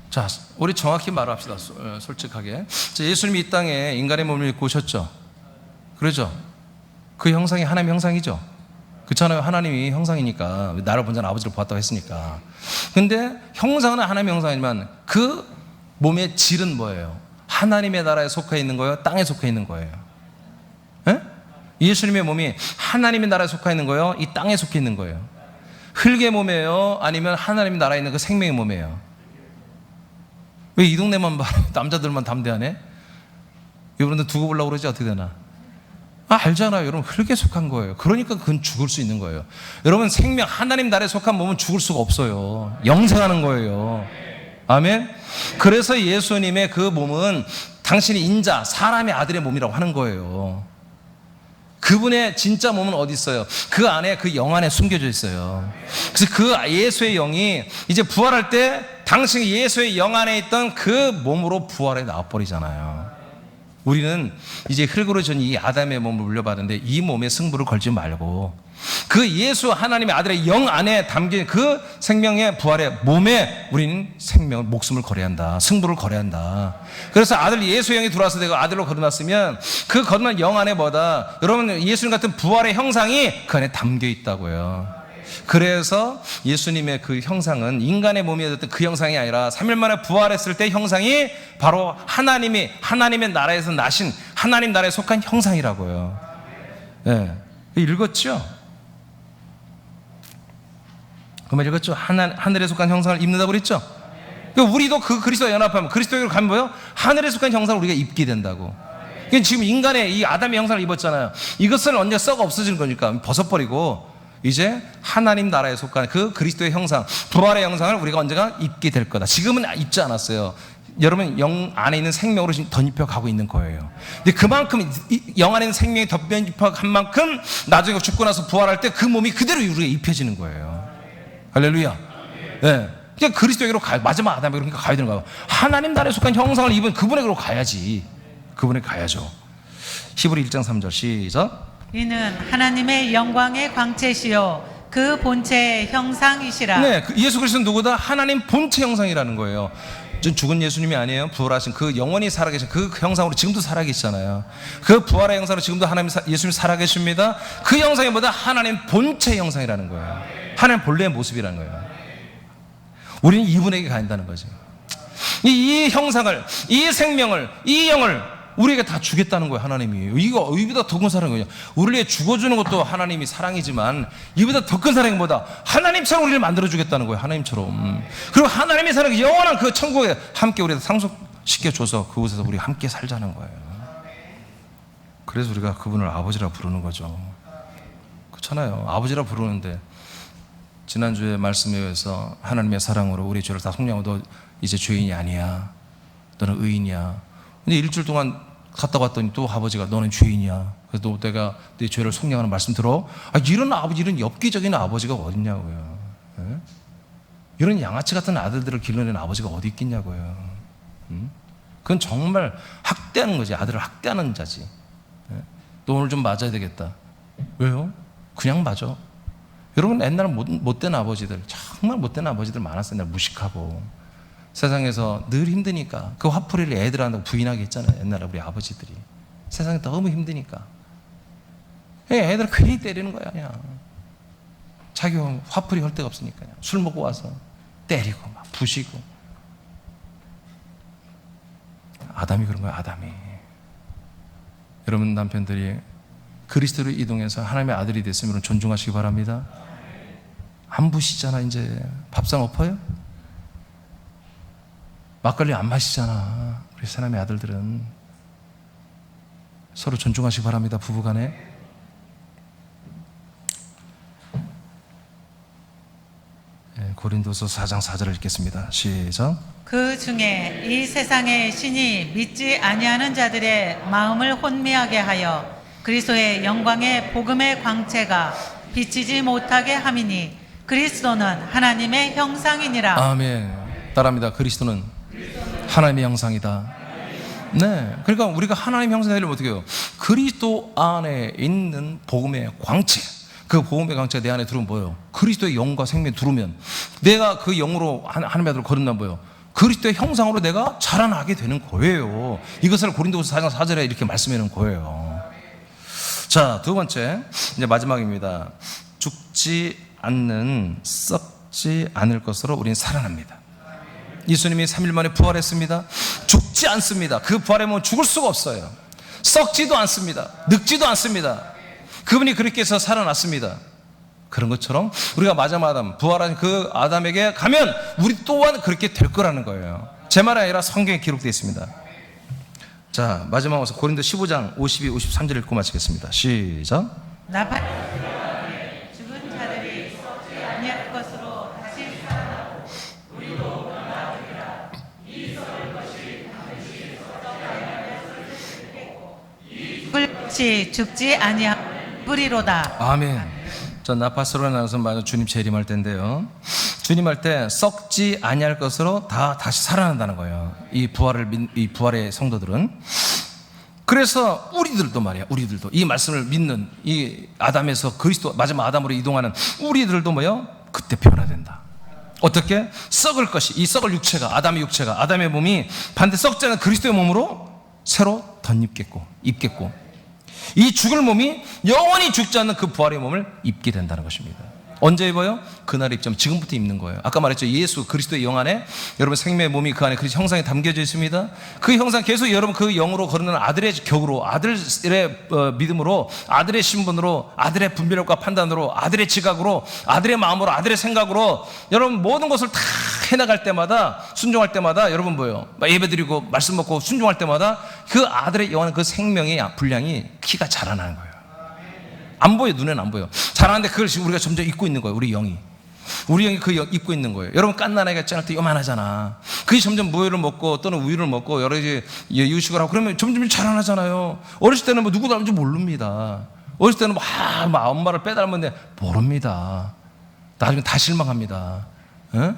[SPEAKER 1] 자, 우리 정확히 말합시다. 솔직하게. 예수님이 이 땅에 인간의 몸을 입고 오셨죠. 그러죠. 그 형상이 하나님의 형상이죠. 그렇잖아요. 하나님이 형상이니까 나를 본 자는 아버지를 보았다고 했으니까. 근데 형상은 하나님의 형상이지만 그 몸의 질은 뭐예요? 하나님의 나라에 속해 있는 거예요? 땅에 속해 있는 거예요? 에? 예수님의 몸이 하나님의 나라에 속해 있는 거예요? 이 땅에 속해 있는 거예요? 흙의 몸이에요? 아니면 하나님의 나라에 있는 그 생명의 몸이에요? 왜 이 동네만 봐? 남자들만 담대하네? 여러분들 두고 보려고 그러지? 어떻게 되나? 알잖아요. 여러분 흙에 속한 거예요. 그러니까 그건 죽을 수 있는 거예요. 여러분 생명 하나님 나라에 속한 몸은 죽을 수가 없어요. 영생하는 거예요. 아멘. 그래서 예수님의 그 몸은 당신이 인자 사람의 아들의 몸이라고 하는 거예요. 그분의 진짜 몸은 어디 있어요? 그 안에 그 영 안에 숨겨져 있어요. 그래서 그 예수의 영이 이제 부활할 때 당신이 예수의 영 안에 있던 그 몸으로 부활해 나와버리잖아요. 우리는 이제 흙으로 전 이 아담의 몸을 물려받았는데 이 몸에 승부를 걸지 말고 그 예수 하나님의 아들의 영 안에 담긴 그 생명의 부활의 몸에 우리는 생명을 목숨을 걸어야 한다. 승부를 걸어야 한다. 그래서 아들 예수의 영이 들어와서 내가 아들로 거듭났으면 그 거듭난 영 안에 뭐다? 여러분 예수님 같은 부활의 형상이 그 안에 담겨 있다고요. 그래서 예수님의 그 형상은 인간의 몸이 됐던 그 형상이 아니라 3일 만에 부활했을 때 형상이 바로 하나님의 나라에서 나신 하나님 나라에 속한 형상이라고요. 네. 읽었죠? 그 말 읽었죠? 하늘에 속한 형상을 입는다고 그랬죠? 그러니까 우리도 그 그리스도와 연합하면 그리스도로 가면 뭐예요? 하늘에 속한 형상을 우리가 입게 된다고. 그러니까 지금 인간의 이 아담의 형상을 입었잖아요. 이것은 언제 썩어 없어지는 거니까 벗어버리고 이제 하나님 나라에 속한 그 그리스도의 형상, 부활의 형상을 우리가 언젠가 입게 될 거다. 지금은 입지 않았어요. 여러분 영 안에 있는 생명으로 지금 덧입혀 가고 있는 거예요. 근데 그만큼 영 안에 있는 생명이 덧입혀 간 만큼 나중에 죽고 나서 부활할 때 그 몸이 그대로 우리가 입혀지는 거예요. 할렐루야. 네. 그냥 그리스도에게로 마지막 아담에게로 그러니까 가야 되는 거예요. 하나님 나라에 속한 형상을 입은 그분에게로 가야지. 그분에게 가야죠. 히브리 1장 3절 시작.
[SPEAKER 2] 이는 하나님의 영광의 광채시요 그 본체의 형상이시라.
[SPEAKER 1] 네, 예수 그리스도는 누구다? 하나님 본체 형상이라는 거예요. 죽은 예수님이 아니에요. 부활하신 그 영원히 살아계신 그 형상으로 지금도 살아계시잖아요. 그 부활의 형상으로 지금도 예수님이 살아계십니다. 그 형상이 뭐다? 하나님 본체 형상이라는 거예요. 하나님 본래의 모습이라는 거예요. 우리는 이분에게 가야 한다는 거죠. 이 형상을, 이 생명을, 이 영을 우리에게 다 주겠다는 거예요. 하나님이. 이거 이보다 더 큰 사랑이 뭐냐? 우리를 위해 죽어주는 것도 하나님이 사랑이지만 이보다 더 큰 사랑이 뭐다? 하나님처럼 우리를 만들어주겠다는 거예요. 하나님처럼. 그리고 하나님의 사랑이 영원한 그 천국에 함께 우리가 상속시켜줘서 그곳에서 우리 함께 살자는 거예요. 그래서 우리가 그분을 아버지라 부르는 거죠. 그렇잖아요. 아버지라 부르는데 지난주에 말씀에 의해서 하나님의 사랑으로 우리 죄를 다 속량하고 너 이제 죄인이 아니야. 너는 의인이야. 근데 일주일 동안 갔다 왔더니 또 아버지가 너는 죄인이야. 그래서 너 내가 네 죄를 속량하는 말씀 들어? 이런 아버지, 이런 엽기적인 아버지가 어딨냐고요. 예? 이런 양아치 같은 아들들을 길러낸 아버지가 어디 있겠냐고요. 그건 정말 학대하는 거지. 아들을 학대하는 자지. 예? 너 오늘 좀 맞아야 되겠다. 왜요? 그냥 맞아. 여러분 옛날 못된 아버지들, 정말 못된 아버지들 많았어요. 옛날 무식하고 세상에서 늘 힘드니까 그 화풀이를 애들한테 부인하게 했잖아요. 옛날에 우리 아버지들이 세상에 너무 힘드니까 애들 괜히 때리는 거야. 그냥 자기 화풀이 할 데가 없으니까 그냥 술 먹고 와서 때리고 막 부시고. 아담이 그런 거야. 아담이. 여러분 남편들이 그리스도로 이동해서 하나님의 아들이 됐으면 존중하시기 바랍니다. 안 부시잖아. 이제 밥상 엎어요? 막걸리 안 마시잖아. 우리 하나님의 아들들은. 서로 존중하시기 바랍니다. 부부간에. 고린도서 4장 4절을 읽겠습니다. 시작.
[SPEAKER 2] 그 중에 이 세상의 신이 믿지 아니하는 자들의 마음을 혼미하게 하여 그리스도의 영광의 복음의 광채가 비치지 못하게 함이니 그리스도는 하나님의 형상이니라.
[SPEAKER 1] 아멘. 따라합니다. 그리스도는 하나님의 형상이다. 네. 그러니까 우리가 하나님의 형상이 되려면 어떻게 해요? 그리스도 안에 있는 복음의 광채. 그 복음의 광채가 내 안에 들어오면 뭐예요? 그리스도의 영과 생명이 들어오면 내가 그 영으로 하나님의 아들을 거듭나면 뭐예요? 그리스도의 형상으로 내가 자라나게 되는 거예요. 이것을 고린도서 4장 4절에 이렇게 말씀해 놓은 거예요. 자, 두 번째, 이제 마지막입니다. 죽지 않는, 썩지 않을 것으로 우리는 살아납니다. 예수님이 3일 만에 부활했습니다. 죽지 않습니다. 그 부활에 뭐 죽을 수가 없어요. 썩지도 않습니다. 늙지도 않습니다. 그분이 그렇게 해서 살아났습니다. 그런 것처럼 우리가 마지막 아담, 부활한 그 아담에게 가면 우리 또한 그렇게 될 거라는 거예요. 제 말이 아니라 성경에 기록되어 있습니다. 자, 마지막으로 고린도 15장 52, 53절 읽고 마치겠습니다. 시작.
[SPEAKER 2] 죽은 자들이 썩지 아니할 것으로 다시 살아나고 우리도 나으리라. 이 썩을 것이 반드시 썩지 아니할 것을 듣겠고 이 죽을 것이 죽지 아니할 뿌리로다.
[SPEAKER 1] 아멘. 자, 나파스로 나눠서 마저 주님 재림할 텐데요. 주님 할 때 썩지 아니할 것으로 다 다시 살아난다는 거예요. 이 부활의 성도들은. 그래서 우리들도 말이야. 우리들도 이 말씀을 믿는 이 아담에서 그리스도 마지막 아담으로 이동하는 우리들도 뭐요? 그때 변화된다. 어떻게? 썩을 것이 이 썩을 육체가 아담의 육체가 아담의 몸이 반대 썩지 않은 그리스도의 몸으로 새로 덧입겠고 입겠고 이 죽을 몸이 영원히 죽지 않는 그 부활의 몸을 입게 된다는 것입니다. 언제 입어요? 그날 입죠. 지금부터 입는 거예요. 아까 말했죠. 예수 그리스도의 영 안에 여러분 생명의 몸이 그 안에 그 형상이 담겨져 있습니다. 그 형상 계속 여러분 그 영으로 거르는 아들의 격으로 아들의 믿음으로 아들의 신분으로 아들의 분별력과 판단으로 아들의 지각으로 아들의 마음으로 아들의 생각으로 여러분 모든 것을 다 해나갈 때마다 순종할 때마다 여러분 뭐예요? 예배드리고 말씀 먹고 순종할 때마다 그 아들의 영원한 그 생명의 분량이 키가 자라나는 거예요. 안 보여. 눈에는 안 보여. 자라는데 그걸 지금 우리가 점점 잊고 있는 거예요. 우리 영이 그 잊고 있는 거예요. 여러분 깐난아이가 짤 때 요만하잖아. 그게 점점 무효를 먹고 또는 우유를 먹고 여러 가지 유식을 하고 그러면 점점 자라나잖아요. 어렸을 때는 뭐 누구 닮은지 모릅니다. 어렸을 때는 막 엄마를 빼닮았는데 모릅니다. 나중에 다 실망합니다. 에?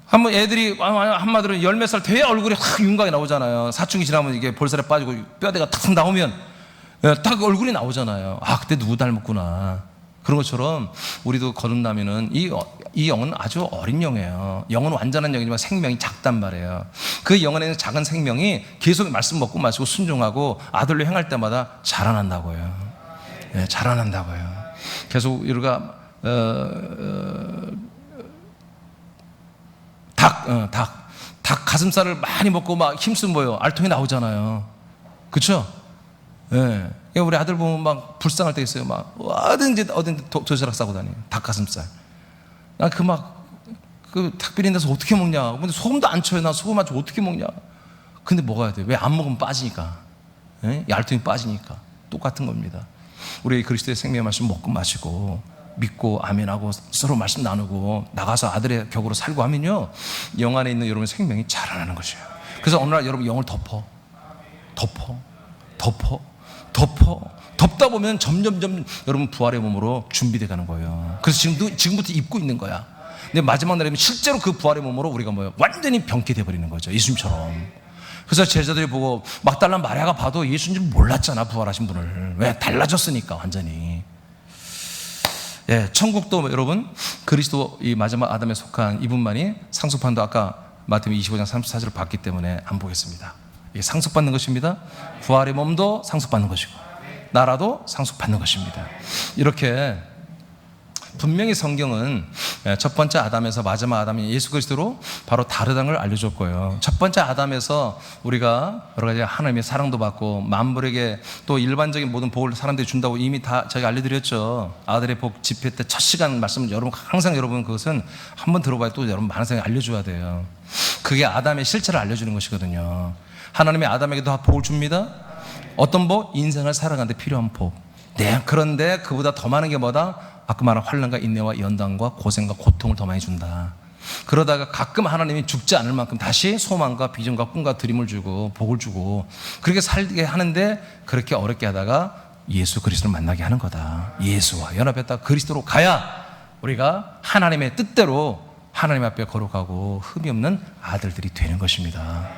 [SPEAKER 1] 한번 애들이 한마디로 열 몇 살 돼 얼굴이 확 윤곽이 나오잖아요. 사춘기 지나면 이게 볼살에 빠지고 뼈대가 탁 나오면 딱 얼굴이 나오잖아요. 아, 그때 누구 닮았구나. 그런 것처럼 우리도 거듭나면은 이 영은 아주 어린 영이에요. 영은 완전한 영이지만 생명이 작단 말이에요. 그 영 안에 있는 작은 생명이 계속 말씀 먹고 마시고 순종하고 아들로 행할 때마다 자라난다고요. 네, 자라난다고요. 계속 우리가 닭 가슴살을 많이 먹고 막 힘쓰면 뭐예요? 알통이 나오잖아요. 그쵸? 예. 우리 아들 보면 막 불쌍할 때 있어요. 막 어딘지 도시락 싸고 다녀요. 닭가슴살. 나 그 닭비린 데서 어떻게 먹냐. 근데 소금도 안 쳐요. 나 소금 안 쳐 어떻게 먹냐. 근데 먹어야 돼. 왜 안 먹으면 빠지니까. 예? 얄통이 빠지니까. 똑같은 겁니다. 우리 그리스도의 생명의 말씀 먹고 마시고 믿고 아멘하고 서로 말씀 나누고 나가서 아들의 격으로 살고 하면요, 영 안에 있는 여러분의 생명이 자라나는 것이에요. 그래서 어느 날 여러분 영을 덮다 보면 점점 여러분 부활의 몸으로 준비돼 가는 거예요. 그래서 지금부터 입고 있는 거야. 근데 마지막 날이면 실제로 그 부활의 몸으로 우리가 완전히 병케 버리는 거죠. 예수님처럼. 그래서 제자들이 보고 막달라 마리아가 봐도 예수인 줄 몰랐잖아, 부활하신 분을. 왜? 달라졌으니까 완전히. 예, 천국도 여러분 그리스도 이 마지막 아담에 속한 이분만이 상속판도 아까 마태복음 25장 34절을 봤기 때문에 안 보겠습니다. 이게 상속받는 것입니다. 부활의 몸도 상속받는 것이고 나라도 상속받는 것입니다. 이렇게 분명히 성경은 첫 번째 아담에서 마지막 아담인 예수 그리스도로 바로 다르다는 걸 알려줄 거예요. 첫 번째 아담에서 우리가 여러 가지 하나님의 사랑도 받고 만물에게 또 일반적인 모든 복을 사람들이 준다고 이미 다 제가 알려드렸죠. 아들의 복 집회 때 첫 시간 말씀을 여러분 항상 여러분 그것은 한번 들어봐야 또 여러분 많은 사람이 알려줘야 돼요. 그게 아담의 실체를 알려주는 것이거든요. 하나님이 아담에게도 다 복을 줍니다. 어떤 복? 인생을 살아가는 데 필요한 복. 네, 그런데 그보다 더 많은 게 뭐다? 아까 말한 환난과 인내와 연단과 고생과 고통을 더 많이 준다. 그러다가 가끔 하나님이 죽지 않을 만큼 다시 소망과 비전과 꿈과 드림을 주고 복을 주고 그렇게 살게 하는데 그렇게 어렵게 하다가 예수 그리스도를 만나게 하는 거다. 예수와 연합했다 그리스도로 가야 우리가 하나님의 뜻대로 하나님 앞에 거룩하고 흠이 없는 아들들이 되는 것입니다.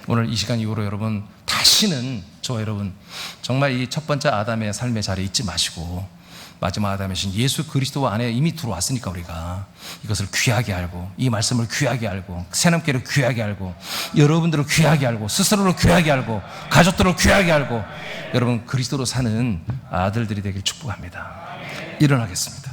[SPEAKER 1] 오늘 이 시간 이후로 여러분 다시는 저와 여러분 정말 이 첫 번째 아담의 삶의 자리에 잊지 마시고 마지막 아담이신 예수 그리스도 안에 이미 들어왔으니까 우리가 이것을 귀하게 알고 이 말씀을 귀하게 알고 새넘게를 귀하게 알고 여러분들을 귀하게 알고 스스로를 귀하게 알고 가족들을 귀하게 알고 여러분 그리스도로 사는 아들들이 되길 축복합니다. 일어나겠습니다.